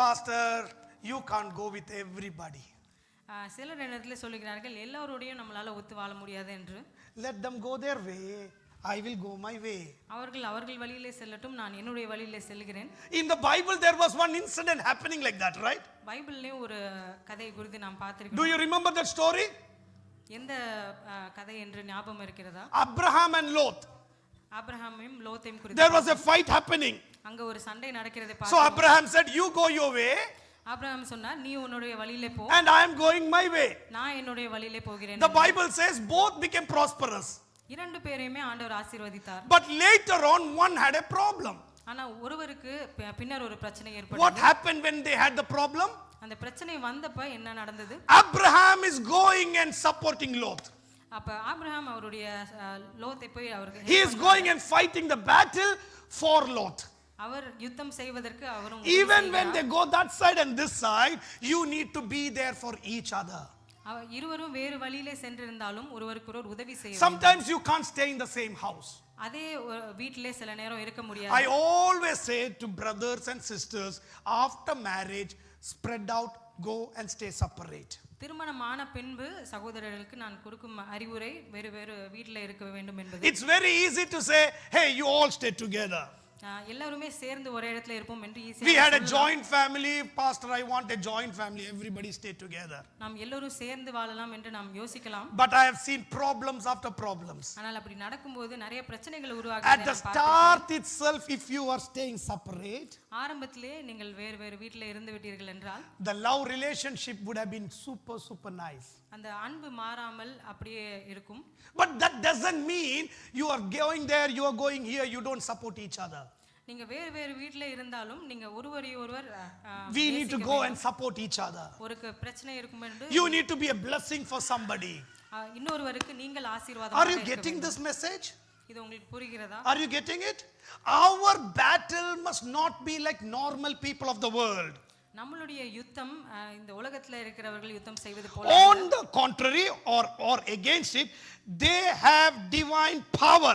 Pastor, you can't go with everybody. சிலர் என்னிடத்திலே சொல்லுகிறார்கள், எல்லாரோடையும் நம்மளால ஒத்து வாழ முடியாது என்று. Let them go their way, I will go my way. அவர்கள் வழியிலே செல்லட்டும், நான் என்னுடைய வழியிலே செல்கிறேன். In the Bible there was one incident happening like that, right? பைபிள்லயும் ஒரு கதை குறித்து நாம் Do பார்த்திருக்கிறோம். you remember that story? எந்த கதை என்று ஞாபகம் இருக்கிறதா? Abraham and Lot. ஆபிரகாமையும் லோத்தையும் குறித்து. There was a fight happening. அங்க ஒரு சண்டை நடக்கிறதை So பார்த்தோம். Abraham said, you go your way Abraham சொன்னார், நீ உன்னுடைய வழியிலே போ, and I am going my way. நான் என்னுடைய வழியிலே போகிறேன். The Bible says both became prosperous. இரண்டு பேரையுமே ஆண்டவர் ஆசீர்வதித்தார். But later on one had a problem. ஆனா ஒருவருக்கு பின்னர் ஒரு பிரச்சனை What ஏற்பட்டது. happened when they had the problem? அந்த பிரச்சனை வந்தப்ப என்ன நடந்தது? Abraham is going and supporting Lot. அப்ப ஆபிரகாம் அவருடைய லோத்தை போய் அவருக்கு He is going and fighting the battle for Lot. அவர் யுத்தம் செய்வதற்கு அவரும் Even when they go that side and this side, you need to be there for each other. இருவரும் வேறு வழியிலே சென்றிருந்தாலும் ஒருவருக்கொருவர் உதவி செய்ய. Sometimes you can't stay in the same house. அதே வீட்டிலே சில நேரம் இருக்க முடியாது. I always say to brothers and sisters, after marriage, spread out, go and stay separate. திருமணமான பின்பு சகோதரர்களுக்கு நான் கொடுக்கும் அறிவுரை வேறு வேறு வீட்டில் இருக்க வேண்டும் என்பது. It's very easy to say, hey, you all stay together. எல்லாருமே சேர்ந்து ஒரே இடத்துல இருப்போம் என்று ஈஸியா. We had a joint family, pastor, I want a joint family, everybody stay together. நாம் எல்லாரும் சேர்ந்து வாழலாம் என்று நாம் யோசிக்கலாம். But I have seen problems after problems. ஆனால் அப்படி நடக்கும்போது நிறைய பிரச்சனைகள் உருவாகுது. At the start itself, if you are staying separate, ஆரம்பத்திலே நீங்கள் வேறு வேறு வீட்டில் இருந்து விட்டீர்கள் என்றால் the love relationship would have been super nice. அந்த அன்பு மாறாமல் அப்படியே இருக்கும். But that doesn't mean you are going there, you are going here, you don't support each other. நீங்க வேறு வேறு வீட்ல இருந்தாலும் நீங்க ஒருவர் We need to go and support each other. ஒரு பிரச்சனை இருக்கும் என்று You need to be a blessing for somebody. இன்னொருவருக்கு நீங்கள் ஆசீர்வாதமாக Are you getting this message? இது உங்களுக்கு புரிகிறதா? Are you getting it? Our battle must not be like normal people of the world. நம்மளுடைய யுத்தம் இந்த உலகத்துல இருக்கிறவர்கள் யுத்தம் செய்வது போல. On the contrary or against it, they have divine power.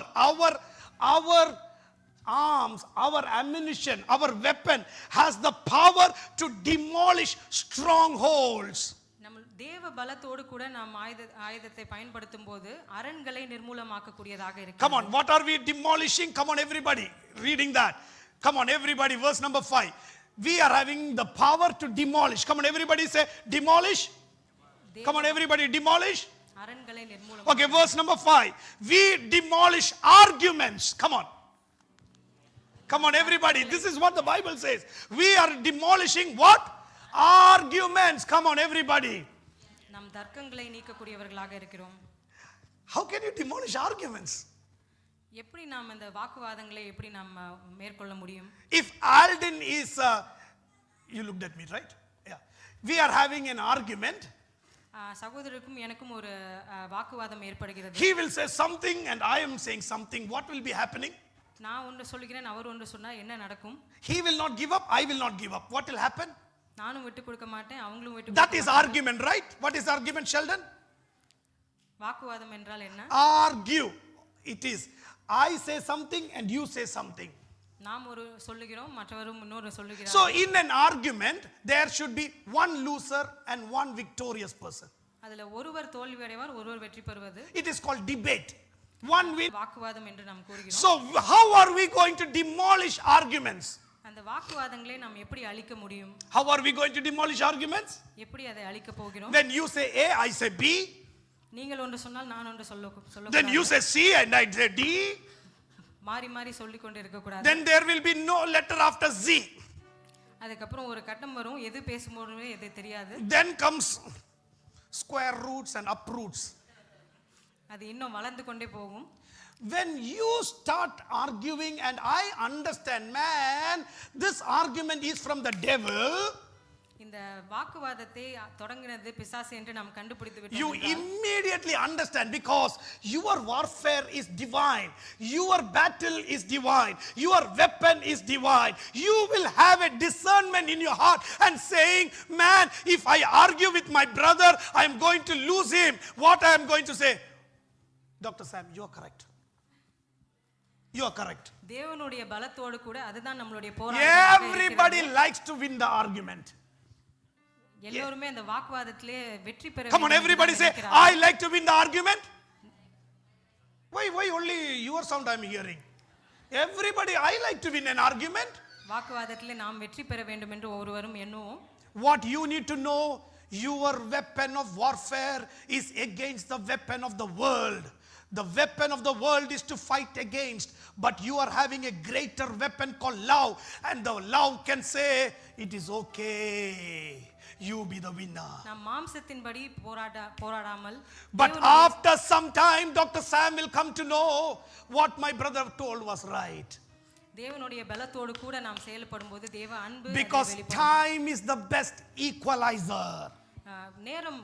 Our arms, our ammunition, our weapon has the power to demolish strongholds. நம்ம தேவ பலத்தோடு கூட நாம் ஆயுதத்தை பயன்படுத்தும் போது அரண்களை நிர்மூலமாக்க கூடியதாக இருக்கு. Come on, what are we demolishing? Come on everybody, reading that. Come on everybody, verse number 5. We are having the power to demolish. Come on everybody, say demolish. Come on everybody, demolish. அரண்களை நிர்மூலம். Okay, verse number 5. We demolish arguments. Come on. Come on everybody, this is what the Bible says. We are demolishing what? Arguments. Come on everybody. நாம் தர்க்கங்களை நீக்கக்கூடியவர்களாக இருக்கிறோம். How can you demolish arguments? எப்படி நாம் அந்த வாக்குவாதங்களை எப்படி நாம் மேற்கொள்ள முடியும்? If Alden is you looked at me, right? Yeah. We are having an argument. சகோதரருக்கும் எனக்கும் ஒரு வாக்குவாதம் ஏற்படுகிறது. He will say something and I am saying something. What will be happening? நான் ஒன்று சொல்கிறேன், அவர் ஒன்று சொன்னா என்ன நடக்கும்? He will not give up, I will not give up. What will happen? நானும் விட்டு கொடுக்க மாட்டேன், அவங்களும் விட்டு That is argument, right? What is argument, Sheldon? வாக்குவாதம் என்றால் என்ன? Argue. It is I say something and you say something. நாம் ஒரு சொல்லுகிறோம், மற்றவரும் இன்னொரு சொல்லுகிறார். So in an argument there should be one loser and one victorious person. அதுல ஒருவர் தோல்வி அடைவார், ஒருவர் வெற்றி பெறுவது. It is called debate. One win. வாக்குவாதம் என்று நாம் கூறுகிறோம். So how are we going to demolish arguments? அந்த வாக்குவாதங்களை நாம் எப்படி அழிக்க முடியும்? How are we going to demolish arguments? எப்படி அதை அழிக்க போகிறோம்? When you say A, I say B. நீங்கள் ஒன்று சொன்னால் நான் ஒன்று சொல்ல. Then you say C and I say D. மாறி மாறி சொல்லிக் கொண்டு இருக்க கூடாது. Then there will be no letter after Z. அதுக்கு அப்புறம் ஒரு கட்டம் வரும், எது பேசும்போதுமே எது தெரியாது. Then comes square roots and uproots. அது இன்னும் வளர்ந்து கொண்டே போகும். When you start arguing, and I understand, man, this argument is from the devil. இந்த வாக்குவாதத்தை தொடங்கினது பிசாசு என்று நாம் கண்டுபிடித்து You விட்டோம். immediately understand, because your warfare is divine, your battle is divine, your weapon is divine. You will have a discernment in your heart and saying, man, if I argue with my brother, I am going to lose him. What I am going to say? Dr. Sam, you are correct. You are correct. தேவனுடைய பலத்தோடு கூட அதுதான் நம்மளுடைய போராட்டம். Everybody likes to win the argument. எல்லோருமே அந்த வாக்குவாதத்திலே வெற்றி பெற Come on, everybody say, I like to win the argument. Why only your sound I am hearing? Everybody, I like to win an argument. வாக்குவாதத்திலே நாம் வெற்றி பெற வேண்டும் என்று ஒருவரும் எண்ணுவோம். What you need to know, your weapon of warfare is against the weapon of the world. The weapon of the world is to fight against, but you are having a greater weapon called love, and the love can say, it is okay. You be the winner. நாம் மாம்சத்தின்படி போராடாமல் But after some time, Dr. Sam will come to know what my brother told was right. தேவனுடைய பலத்தோடு கூட நாம் செயல்படும்போது தேவ அன்பு Because time is the best equalizer. நேரம்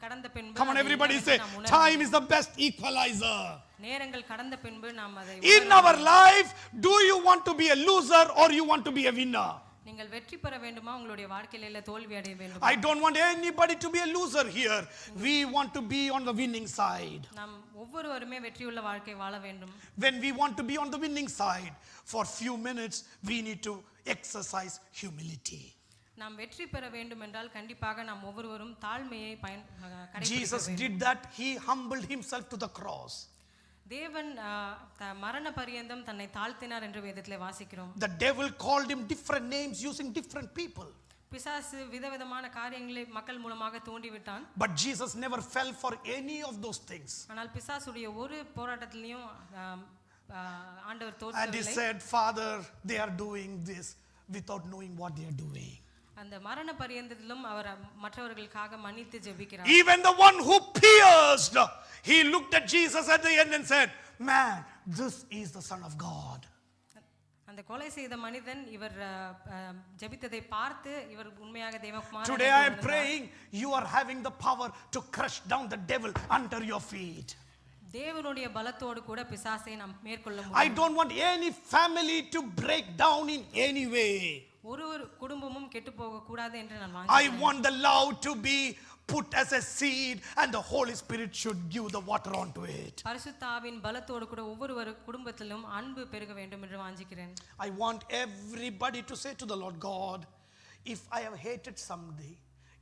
கடந்த பின்பு Come on, everybody say, time is the best equalizer. நேரங்கள் கடந்த பின்பு நாம் அதை In our life, do you want to be a loser or you want to be a winner? நீங்கள் வெற்றி பெற வேண்டுமா உங்களுடைய வாழ்க்கையில தோல்வி அடைய வேண்டுமா? I don't want anybody to be a loser here. We want to be on the winning side. நாம் ஒவ்வொருவருமே வெற்றியுள்ள வாழ்க்கை வாழ வேண்டும். When we want to be on the winning side, for few minutes we need to exercise humility. நாம் வெற்றி பெற வேண்டும் என்றால் கண்டிப்பாக நாம் ஒவ்வொருவரும் தாழ்மையை கடைபிடிக்க Jesus வேண்டும். did that. He humbled himself to the cross. தேவன் மரண பரியந்தம் தன்னை தாழ்த்தினார் என்று வேதத்திலே வாசிக்கிறோம். The devil called him different names using different people. பிசாசு விதவிதமான காரியங்களை மக்கள் மூலமாக தூண்டி விட்டான். But Jesus never fell for any of those things. ஆனால் பிசாசுடைய ஒரு போராட்டத்திலையும் ஆண்டவர் And he தோற்கவில்லை. said, Father, they are doing this without knowing what they are doing. அந்த மரண பரியந்தத்திலும் அவர் மற்றவர்களுக்காக மன்னித்து ஜெபிக்கிறார். Even the one who pierced, he looked at Jesus at the end and said, man, this is the Son of God. அந்த கொலை செய்த மனிதன் இவர் ஜெபித்ததை பார்த்து இவர் உண்மையாக தேவகுமாரன். Today I am praying, you are having the power to crush down the devil under your feet. தேவனுடைய பலத்தோடு கூட பிசாசை நாம் மேற்கொள்ள I முடியும். don't want any family to break down in any way. ஒரு குடும்பமும் கெட்டு போக கூடாது என்று நான் I வாஞ்சிக்கிறேன். want the love to be put as a seed, and the Holy Spirit should give the water onto it. பரிசுத்த ஆவியின் பலத்தோடு கூட ஒவ்வொரு குடும்பத்திலும் அன்பு பெருக வேண்டும் என்று வாஞ்சிக்கிறேன். I want everybody to say to the Lord God, if I have hated somebody,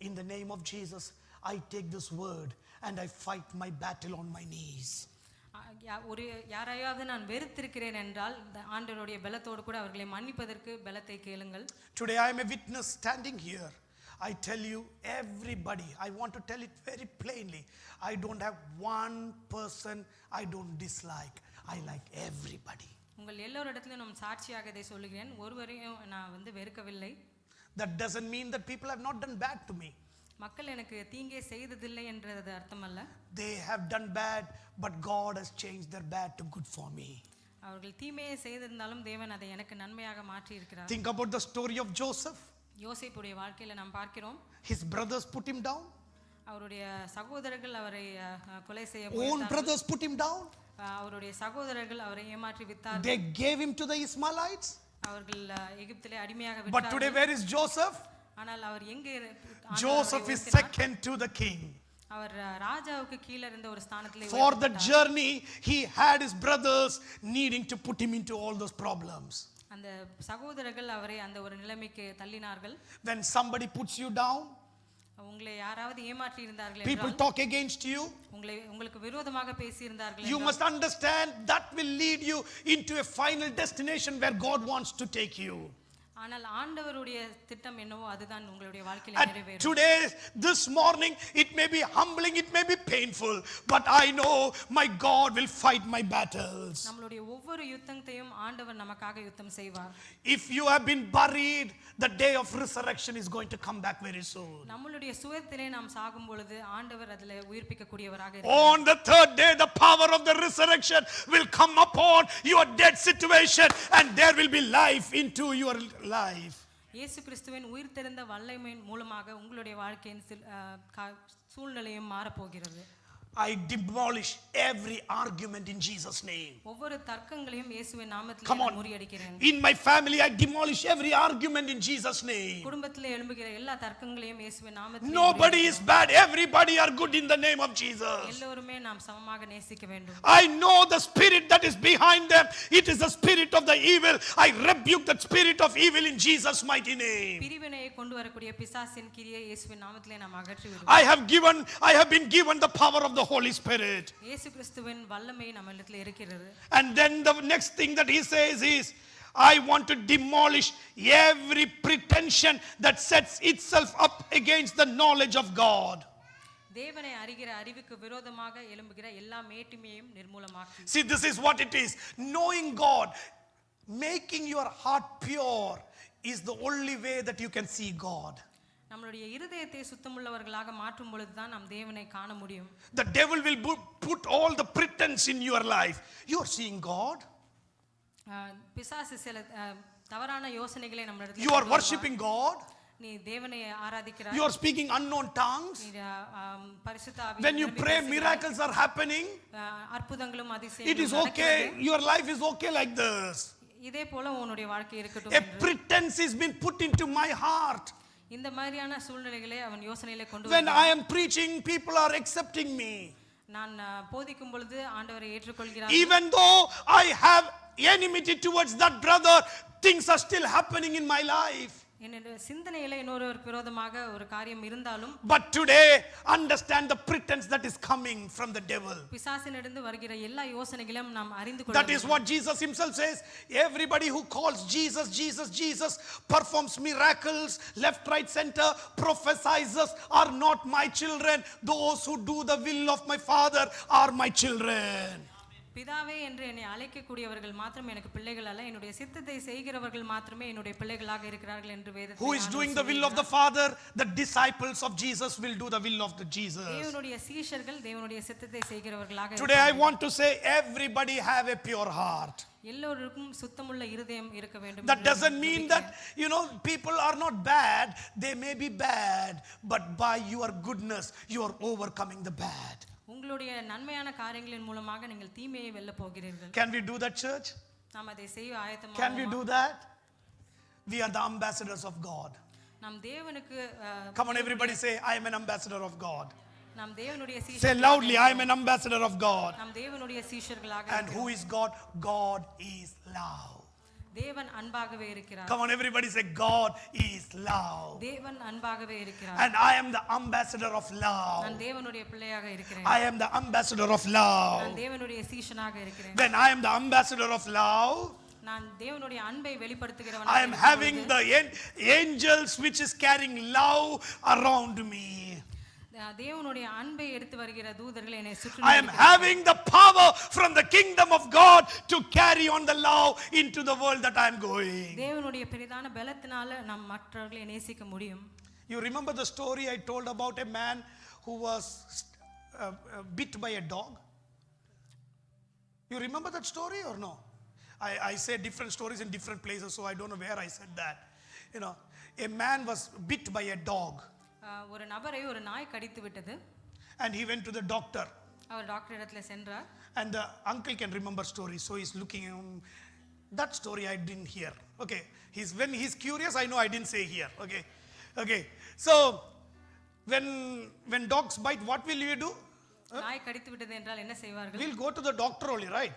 in the name of Jesus, I take this word and I fight my battle on my knees. ஒரு யாரையாவது நான் வெறுத்திருக்கிறேன் என்றால் ஆண்டவருடைய பலத்தோடு கூட அவர்களை மன்னிப்பதற்கு பலத்தை கேளுங்கள். Today I am a witness standing here. I tell you, everybody, I want to tell it very plainly. I don't have one person I don't dislike. I like everybody. உங்கள் எல்லோரிடத்திலும் நான் சாட்சியாக இதை சொல்லுகிறேன். ஒருவரையும் நான் வெறுக்கவில்லை. That doesn't mean that people have not done bad to me. மக்கள் எனக்கு தீங்கே செய்ததில்லை என்றது அர்த்தமல்ல. They have done bad, but God has changed their bad to good for me. அவர்கள் தீமையை செய்திருந்தாலும் தேவன் அதை எனக்கு நன்மையாக மாற்றி இருக்கிறார். Think about the story of Joseph. யோசேப்புடைய வாழ்க்கையில நாம் பார்க்கிறோம். His brothers put him down. அவருடைய சகோதரர்கள் அவரை கொலை செய்ய Own முயன்றார்கள். brothers put him down. அவருடைய சகோதரர்கள் அவரை ஏமாற்றி வித்தார்கள். They gave him to the Ishmaelites. அவர்கள் எகிப்திலே அடிமையாக But today விட்டார்கள். where is Joseph? ஆனால் அவர் எங்கே Joseph is second to the king. அவர் ராஜாவுக்கு கீழ இருந்த ஒரு ஸ்தானத்திலே For the journey, he had his brothers needing to put him into all those problems. அந்த சகோதரர்கள் அவரை அந்த ஒரு நிலைமைக்கு தள்ளினார்கள். When somebody puts you down, உங்களை யாராவது ஏமாற்றி இருந்தார்கள் people என்றால் talk against you, உங்களுக்கு விரோதமாக பேசி இருந்தார்கள் you must understand that will lead you into a final destination where God wants to take you. ஆனால் ஆண்டவருடைய திட்டம் என்னவோ அதுதான் உங்களுடைய வாழ்க்கையில And நிறைவேறும். today, this morning, it may be humbling, it may be painful, but I know my God will fight my battles. நம்மளுடைய ஒவ்வொரு யுத்தத்தையும் ஆண்டவர் நமக்காக யுத்தம் செய்வார். If you have been buried, the day of resurrection is going to come back very soon. நம்மளுடைய சுயத்திலே நாம் சாகும் பொழுது ஆண்டவர் அதிலே உயிர்ப்பிக்க கூடியவராக இருக்கிறார். On the third day, the power of the resurrection will come upon your dead situation, and there will be life into your life. இயேசு கிறிஸ்துவின் உயிர்த்தெழுந்த வல்லமையின் மூலமாக உங்களுடைய வாழ்க்கையின் சூழ்நிலையும் மாறப்போகிறது. I demolish every argument in Jesus' name. ஒவ்வொரு தர்க்கங்களையும் இயேசுவின் நாமத்திலே Come on. நான் முறியடிக்கிறேன். In my family, I demolish every argument in Jesus' name. குடும்பத்திலே எழும்புகிற எல்லா தர்க்கங்களையும் இயேசுவின் நாமத்திலே Nobody is bad. Everybody are good in the name of Jesus. எல்லோருமே நாம் சமமாக நேசிக்க வேண்டும். I know the spirit that is behind them. It is the spirit of the evil. I rebuke that spirit of evil in Jesus' mighty name. பிரிவினையை கொண்டு வரக்கூடிய பிசாசின் கிரியை இயேசுவின் நாமத்திலே நாம் அகற்றி விடுவோம். I have been given the power of the Holy Spirit. இயேசு கிறிஸ்துவின் வல்லமை நம்மிடத்தில் இருக்கிறது. And then the next thing that he says is, I want to demolish every pretension that sets itself up against the knowledge of God. தேவனை அறிகிற அறிவுக்கு விரோதமாக எழும்புகிற எல்லா மேட்டிமையையும் நிர்மூலமாக்கி. See, this is what it is. Knowing God, making your heart pure is the only way that you can see God. நம்மளுடைய இருதயத்தை சுத்தமுள்ளவர்களாக மாற்றும் பொழுது தான் நாம் தேவனை காண முடியும். The devil will put all the pretense in your life. You are seeing God. பிசாசு சில தவறான யோசனைகளை நம்மிடத்தில் You are worshiping God. நீ தேவனை ஆராதிக்கிறாய். You are speaking unknown tongues. நீ பரிசுத்த ஆவியை When you pray, miracles are happening. அற்புதங்களும் It அதிசயங்களும் is okay. Your life is okay like this. இதே போல உன்னுடைய வாழ்க்கை இருக்கட்டும் A என்று pretense is been put into my heart. இந்த மாதிரியான சூழ்நிலைகளை அவன் யோசனையிலே கொண்டு When வந்தான். I am preaching, people are accepting me. நான் போதிக்கும் பொழுது ஆண்டவரை ஏற்றுக்கொள்கிறார். Even though I have enmity towards that brother, things are still happening in my life. என்னுடைய சிந்தனையில இன்னொருவருக்கு விரோதமாக ஒரு காரியம் இருந்தாலும் But today, understand the pretense that is coming from the devil. பிசாசினிடந்து வருகிற எல்லா யோசனைகளையும் நாம் அறிந்து கொள்ள That is what Jesus himself says. Everybody who calls Jesus, Jesus, Jesus, performs miracles, left, right, center, prophesies are not my children. Those who do the will of my Father are my children. பிதாவே என்று என்னை அழைக்கக்கூடியவர்கள் மாத்திரம் எனக்கு பிள்ளைகள் அல்ல, என்னுடைய சித்தத்தை செய்கிறவர்கள் மாத்திரமே என்னுடைய பிள்ளைகளாக இருக்கிறார்கள் என்று வேதத்தில் Who is doing the will of the Father? The disciples of Jesus will do the will of the Jesus. தேவனுடைய சீஷர்கள் தேவனுடைய சித்தத்தை செய்கிறவர்களாக Today I want to say everybody have a pure heart. எல்லோருக்கும் சுத்தமுள்ள இருதயம் இருக்க வேண்டும். That doesn't mean that, people are not bad. They may be bad, but by your goodness, you are overcoming the bad. உங்களுடைய நன்மையான காரியங்களின் மூலமாக நீங்கள் தீமையை வெல்ல போகிறீர்கள். Can we do that, church? நாம் அதை செய்ய ஆயத்தமாக Can we do that? We are the ambassadors of God. நாம் தேவனுக்கு Come on, everybody say, I am an ambassador of God. நாம் தேவனுடைய Say சீஷர்கள். loudly, I am an ambassador of God. நாம் தேவனுடைய சீஷர்களாக And who is God? God is love. தேவன் அன்பாகவே இருக்கிறார். Come on, everybody say, God is love. தேவன் அன்பாகவே இருக்கிறார். And I am the ambassador of love. நான் தேவனுடைய பிள்ளையாக இருக்கிறேன். I am the ambassador of love. நான் தேவனுடைய சீஷனாக இருக்கிறேன். When I am the ambassador of love, நான் தேவனுடைய அன்பை வெளிப்படுத்துகிறவனாக I am having the angels which is carrying love around me. தேவனுடைய அன்பை எடுத்து வருகிற தூதர்கள் என்னை சுற்றி I am having the power from the kingdom of God to carry on the love into the world that I am going. தேவனுடைய பெரிதான பலத்தினால நாம் மற்றவர்களை நேசிக்க முடியும். You remember the story I told about a man who was bit by a dog? You remember that story or no? I say different stories in different places, so I don't know where I said that. A man was bit by a dog. ஒரு நபரை ஒரு நாய் கடித்து விட்டது. And he went to the doctor. அவர் doctor இடத்துல சென்றார். And the uncle can remember stories, so he's looking at him. That story I didn't hear. Okay, when he's curious, I know I didn't say here. Okay. So when dogs bite, what will you do? நாய் கடித்து விட்டது என்றால் என்ன செய்வார்கள்? We'll go to the doctor only, right?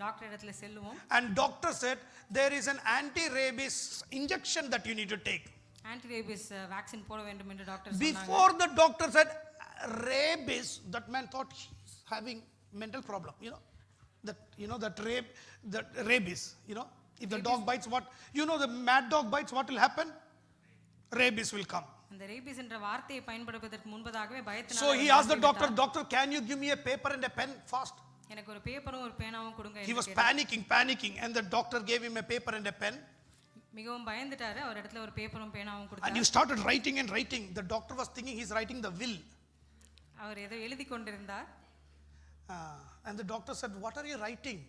Doctor இடத்துல செல்லுவோம். And doctor said there is an anti-rabies injection that you need to take. Anti rabies vaccine போட வேண்டும் என்று டாக்டர் சொன்னாங்க. Before the doctor said rabies, that man thought he's having mental problem. That rabies. If the dog bites, what? You know, the mad dog bites, what will happen? Rabies will come. அந்த rabies என்ற வார்த்தையை பயன்படுத்துவதற்கு முன்பதாகவே பயத்தினால So he asked the doctor, doctor, can you give me a paper and a pen fast? எனக்கு ஒரு பேப்பரும் ஒரு பேனாவும் கொடுங்க He என்று was panicking, and the doctor gave him a paper and a pen. மிகவும் பயந்துட்டாரு. அவர் இடத்துல ஒரு பேப்பரும் பேனாவும் And கொடுத்தாரு. he started writing and writing. The doctor was thinking he's writing the will. அவர் ஏதோ எழுதி கொண்டிருந்தார். And the doctor said, what are you writing?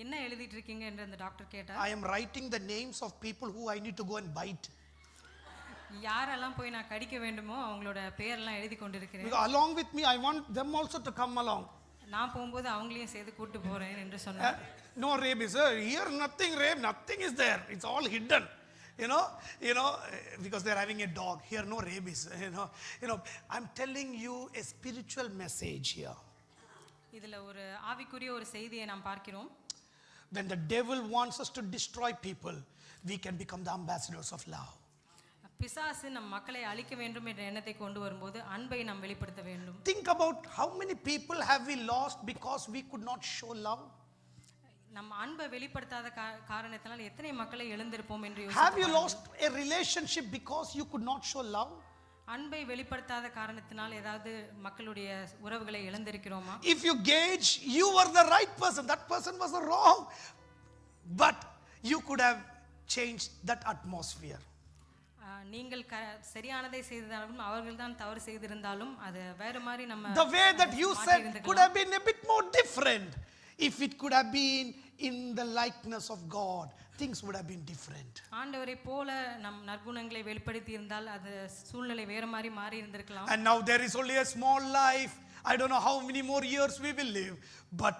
என்ன எழுதிட்டு இருக்கீங்க என்று அந்த டாக்டர் கேட்டார். I am writing the names of people who I need to go and bite. யாரெல்லாம் போய் நான் கடிக்க வேண்டுமோ அவங்களோட பேரெல்லாம் எழுதி கொண்டிருக்கிறேன். Because along with me, I want them also to come along. நான் போகும்போது அவங்களையும் சேர்த்து கூட்டி போறேன் என்று சொன்னார். No rabies, sir. Here nothing is there. It's all hidden. You know, because they're having a dog. Here no rabies. You know, I'm telling you a spiritual message here. இதுல ஒரு ஆவிக்குரிய ஒரு செய்தியை நாம் பார்க்கிறோம். When the devil wants us to destroy people, we can become the ambassadors of love. பிசாசு நம் மக்களை அழிக்க வேண்டும் என்ற எண்ணத்தை கொண்டு வரும்போது அன்பை நாம் வெளிப்படுத்த வேண்டும். Think about how many people have we lost because we could not show love. நம் அன்பை வெளிப்படுத்தாத காரணத்தினால் எத்தனை மக்களை இழந்திருப்போம் என்று Have you lost a relationship because you could not show love? அன்பை வெளிப்படுத்தாத காரணத்தினால் ஏதாவது மக்களுடைய உறவுகளை இழந்திருக்கிறோமா? If you gauge, you were the right person, that person was wrong, but you could have changed that atmosphere. நீங்கள் சரியானதை செய்தாலும் அவர்கள் தான் தவறு செய்திருந்தாலும் அது வேற மாதிரி நம்ம The way that you said could have been a bit more different. If it could have been in the likeness of God, things would have been different. ஆண்டவரை போல நம் நற்குணங்களை வெளிப்படுத்தி இருந்தால் அது சூழ்நிலை வேற மாதிரி மாறி இருந்திருக்கலாம். And now there is only a small life. I don't know how many more years we will live, but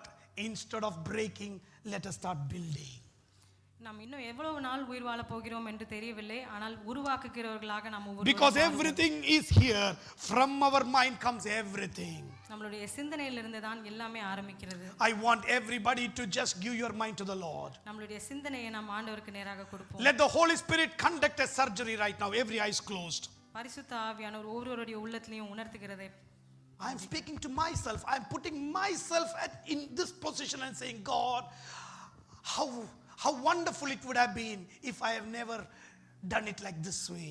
instead of breaking, let us start building. நாம் இன்னும் எவ்வளவு நாள் உயிர் வாழ போகிறோம் என்று தெரியவில்லை, ஆனால் உருவாக்குகிறவர்களாக நாம் Because everything is here. From our mind comes everything. நம்மளுடைய சிந்தனையிலிருந்து தான் எல்லாமே ஆரம்பிக்கிறது. I want everybody to just give your mind to the Lord. நம்மளுடைய சிந்தனையை நாம் ஆண்டவருக்கு நேராக கொடுப்போம். Let the Holy Spirit conduct a surgery right now. Every eye is closed. பரிசுத்த ஆவியானவர் ஒவ்வொருவருடைய உள்ளத்திலையும் உணர்த்துகிறதை. I am speaking to myself. I am putting myself in this position and saying, God, how wonderful it would have been if I have never done it like this way.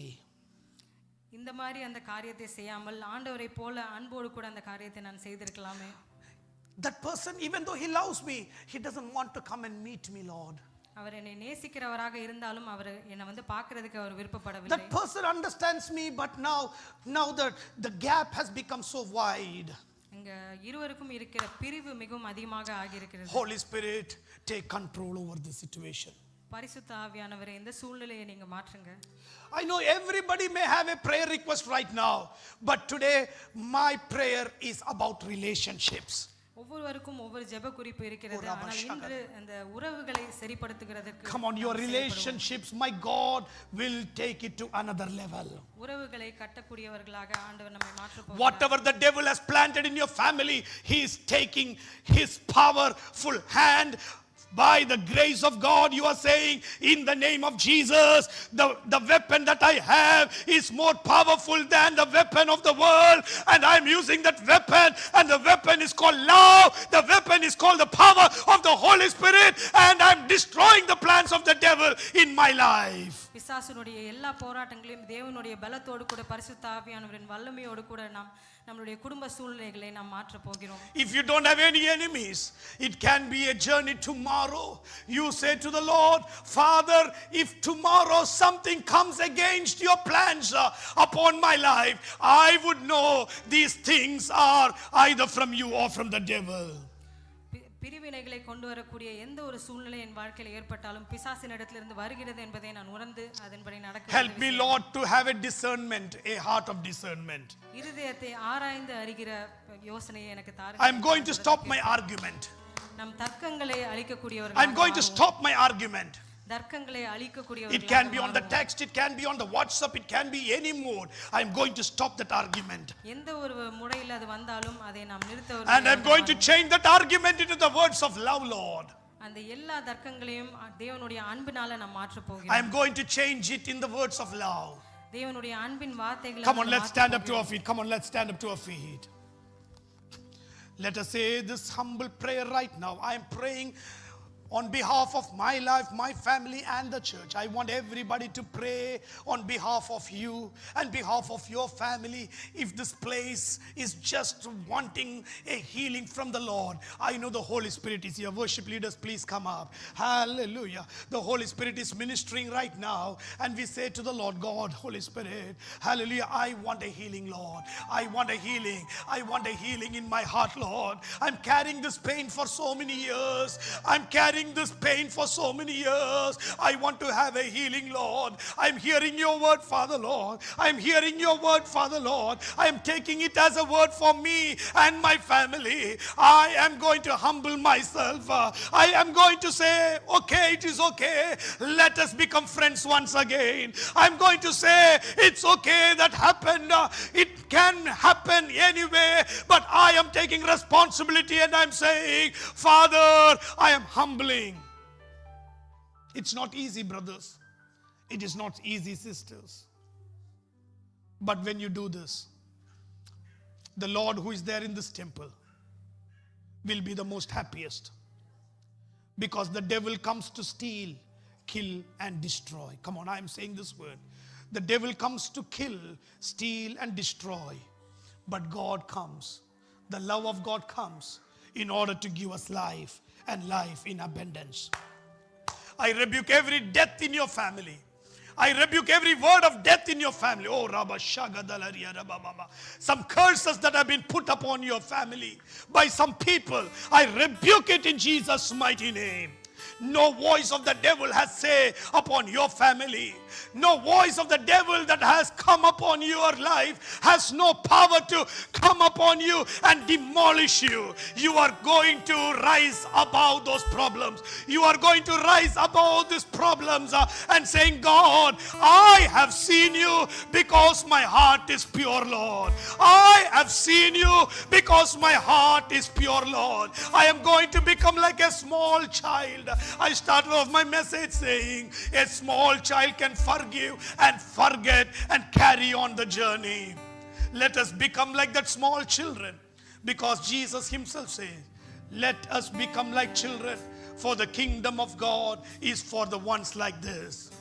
இந்த மாதிரி அந்த காரியத்தை செய்யாமல் ஆண்டவரை போல அன்போடு கூட அந்த காரியத்தை நான் செய்திருக்கலாமே. That person, even though he loves me, he doesn't want to come and meet me, Lord. அவர் என்னை நேசிக்கிறவராக இருந்தாலும் அவர் என்னை வந்து பார்க்கிறதுக்கு அவர் விருப்பப்படவில்லை. That person understands me, but now the gap has become so wide. இங்க இருவருக்கும் இருக்கிற பிரிவு மிகவும் அதிகமாக ஆகியிருக்கிறது. Holy Spirit, take control over the situation. பரிசுத்த ஆவியானவரே இந்த சூழ்நிலையை நீங்க மாற்றுங்க. I know everybody may have a prayer request right now, but today my prayer is about relationships. ஒவ்வொருவருக்கும் ஒவ்வொரு ஜெப குறிப்பு இருக்கிறது, ஆனால் இன்று அந்த உறவுகளை சரிப்படுத்துகிறதுக்கு Come on, your relationships, my God will take it to another level. உறவுகளை கட்டக்கூடியவர்களாக ஆண்டவர் நம்மை மாற்ற போகிறார். Whatever the devil has planted in your family, he is taking his powerful hand. By the grace of God, you are saying, in the name of Jesus, the weapon that I have is more powerful than the weapon of the world, and I am using that weapon, and the weapon is called love. The weapon is called the power of the Holy Spirit, and I am destroying the plans of the devil in my life. பிசாசுனுடைய எல்லா போராட்டங்களையும் தேவனுடைய பலத்தோடு கூட பரிசுத்த ஆவியானவரின் வல்லமையோடு கூட நம்மளுடைய குடும்ப சூழ்நிலைகளை நாம் மாற்ற போகிறோம். If you don't have any enemies, it can be a journey tomorrow. You say to the Lord, Father, if tomorrow something comes against your plans upon my life, I would know these things are either from you or from the devil. பிரிவினைகளை கொண்டு வரக்கூடிய எந்த ஒரு சூழ்நிலை என் வாழ்க்கையில் ஏற்பட்டாலும் பிசாசின் இடத்திலிருந்து வருகிறது என்பதை நான் உணர்ந்து அதன்படி நடக்க. Help me, Lord, to have a discernment, a heart of discernment. இருதயத்தை ஆராய்ந்து அறிகிற யோசனையை எனக்கு தாருங்க. I am going to stop my argument. நம் தர்க்கங்களை அழிக்கக்கூடியவர்கள். I am going to stop my argument. தர்க்கங்களை அழிக்கக்கூடியவர்கள். It can be on the text, it can be on the WhatsApp, it can be any mode. I am going to stop that argument. எந்த ஒரு முறையில் அது வந்தாலும் அதை நாம் நிறுத்த. And I am going to change that argument into the words of love, Lord. அந்த எல்லா தர்க்கங்களையும் தேவனுடைய அன்பினால நாம் மாற்ற போகிறோம். I am going to change it in the words of love. தேவனுடைய அன்பின் வார்த்தைகளை. Come on, let's stand up to our feet. Come on, let's stand up to our feet. Let us say this humble prayer right now. I am praying On behalf of my life, my family, and the church, I want everybody to pray on behalf of you and behalf of your family. If this place is just wanting a healing from the Lord, I know the Holy Spirit is here. Worship leaders, please come up. Hallelujah. The Holy Spirit is ministering right now, and we say to the Lord, God, Holy Spirit, hallelujah, I want a healing, Lord. I want a healing. I want a healing in my heart, Lord. I'm carrying this pain for so many years. I'm carrying this pain for so many years. I want to have a healing, Lord. I'm hearing your word, Father, Lord. I'm hearing your word, Father, Lord. I'm taking it as a word for me and my family. I am going to humble myself. I am going to say, okay, it is okay. Let us become friends once again. I'm going to say, it's okay, that happened. It can happen anyway, but I am taking responsibility and I'm saying, Father, I am humbling. It's not easy, brothers. It is not easy, sisters. But when you do this, the Lord who is there in this temple will be the most happiest. Because the devil comes to steal, kill, and destroy. Come on, I am saying this word. The devil comes to kill, steal, and destroy. But God comes. The love of God comes in order to give us life, and life in abundance. I rebuke every death in your family. I rebuke every word of death in your family. Oh, Rabba Shagadalaria Rabba. Some curses that have been put upon your family by some people, I rebuke it in Jesus' mighty name. No voice of the devil has say upon your family. No voice of the devil that has come upon your life has no power to come upon you and demolish you. You are going to rise above those problems. You are going to rise above these problems and saying, God, I have seen you because my heart is pure, Lord. I have seen you because my heart is pure, Lord. I am going to become like a small child. I started off my message saying, a small child can forgive and forget and carry on the journey. Let us become like that small children, because Jesus himself says, let us become like children, for the kingdom of God is for the ones like this.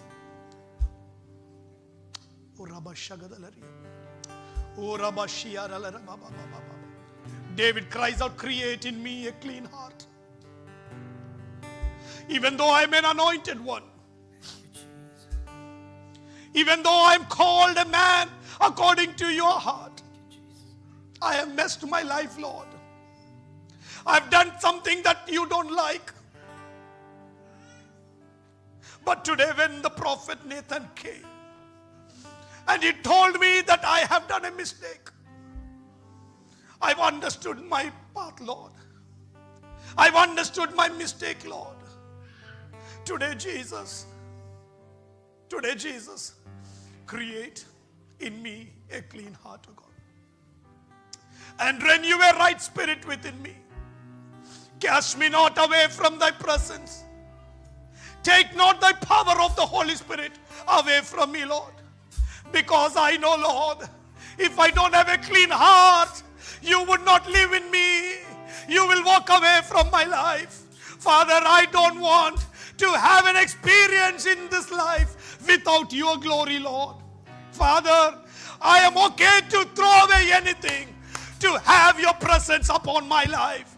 David cries out, create in me a clean heart. Even though I am an anointed one, even though I am called a man according to your heart, I have messed my life, Lord. I've done something that you don't like. But today when the prophet Nathan came and he told me that I have done a mistake, I've understood my path, Lord. I've understood my mistake, Lord. Today, Jesus, create in me a clean heart, O God. And renew a right spirit within me. Cast me not away from thy presence. Take not thy power of the Holy Spirit away from me, Lord. Because I know, Lord, if I don't have a clean heart, you would not live in me. You will walk away from my life. Father, I don't want to have an experience in this life without your glory, Lord. Father, I am okay to throw away anything to have your presence upon my life.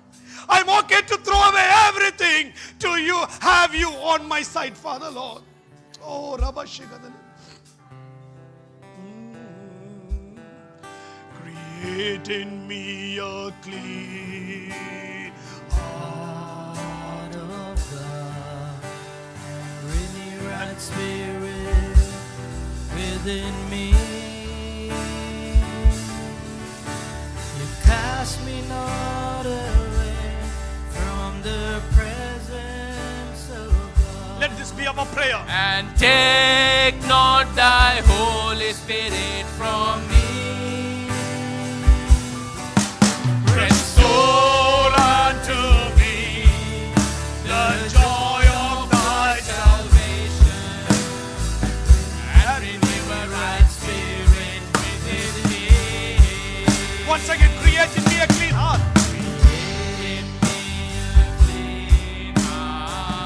I'm okay to throw away everything to you, have you on my side, Father, Lord. Oh, Rabba Shigadala. Create in me a clean heart of God, renew right spirit within me. You cast me not away from the presence of God. Let this be our prayer. And take not thy Holy Spirit from me. Restore unto me the joy of thy salvation, and renew a right spirit within me. Once again, create in me a clean heart. Create in me a clean heart.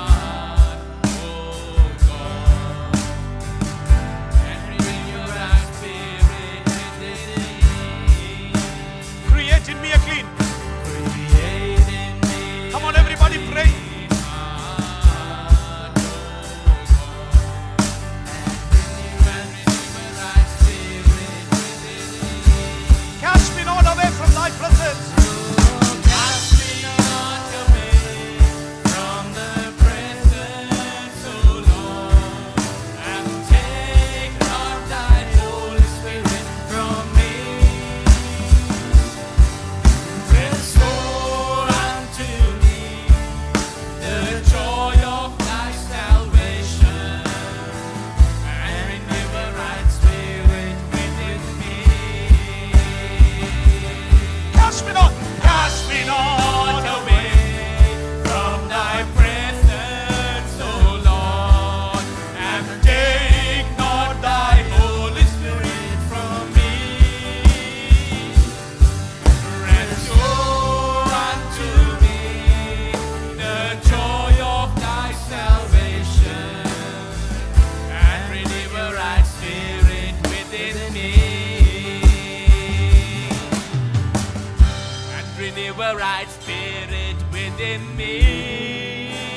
a right spirit within me.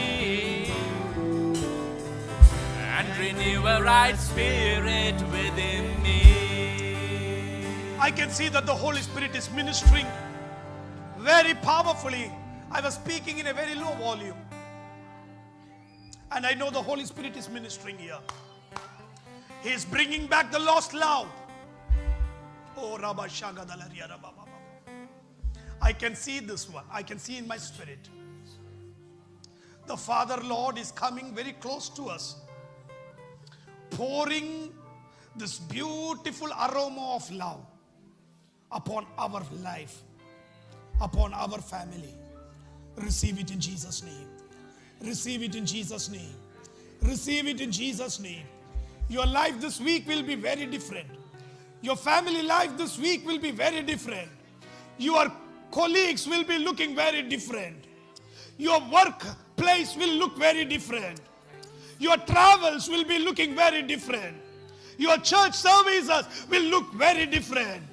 And renew a right spirit within me. I can see that the Holy Spirit is ministering very powerfully. I was speaking in a very low volume. And I know the Holy Spirit is ministering here. He is bringing back the lost love. Oh, Rabba Shagadalaria Rabba. I can see this one. I can see in my spirit. The Father Lord is coming very close to us, pouring this beautiful aroma of love upon our life, upon our family. Receive it in Jesus' name. Receive it in Jesus' name. Receive it in Jesus' name. Your life this week will be very different. Your family life this week will be very different. Your colleagues will be looking very different. Your workplace will look very different. Your travels will be looking very different. Your church services will look very different.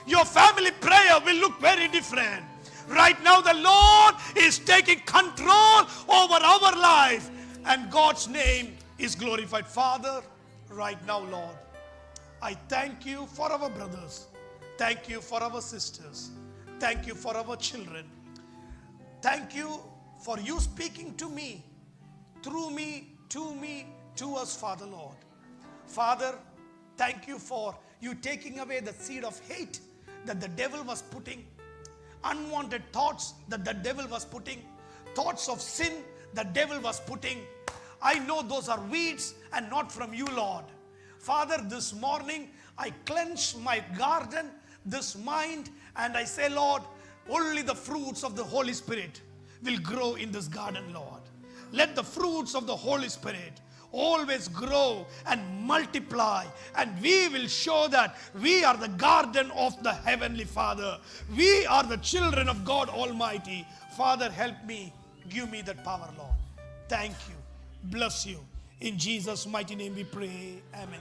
Your family prayer will look very different. Right now the Lord is taking control over our life and God's name is glorified. Father, right now, Lord, I thank you for our brothers. Thank you for our sisters. Thank you for our children. Thank you for you speaking to me, through me, to us, Father Lord. Father, thank you for you taking away the seed of hate that the devil was putting, unwanted thoughts that the devil was putting, thoughts of sin the devil was putting. I know those are weeds and not from you, Lord. Father, this morning I cleanse my garden, this mind, and I say, Lord, only the fruits of the Holy Spirit will grow in this garden, Lord. Let the fruits of the Holy Spirit always grow and multiply, and we will show that we are the garden of the Heavenly Father. We are the children of God Almighty. Father, help me. Give me that power, Lord. Thank you. Bless you. In Jesus' mighty name we pray. Amen.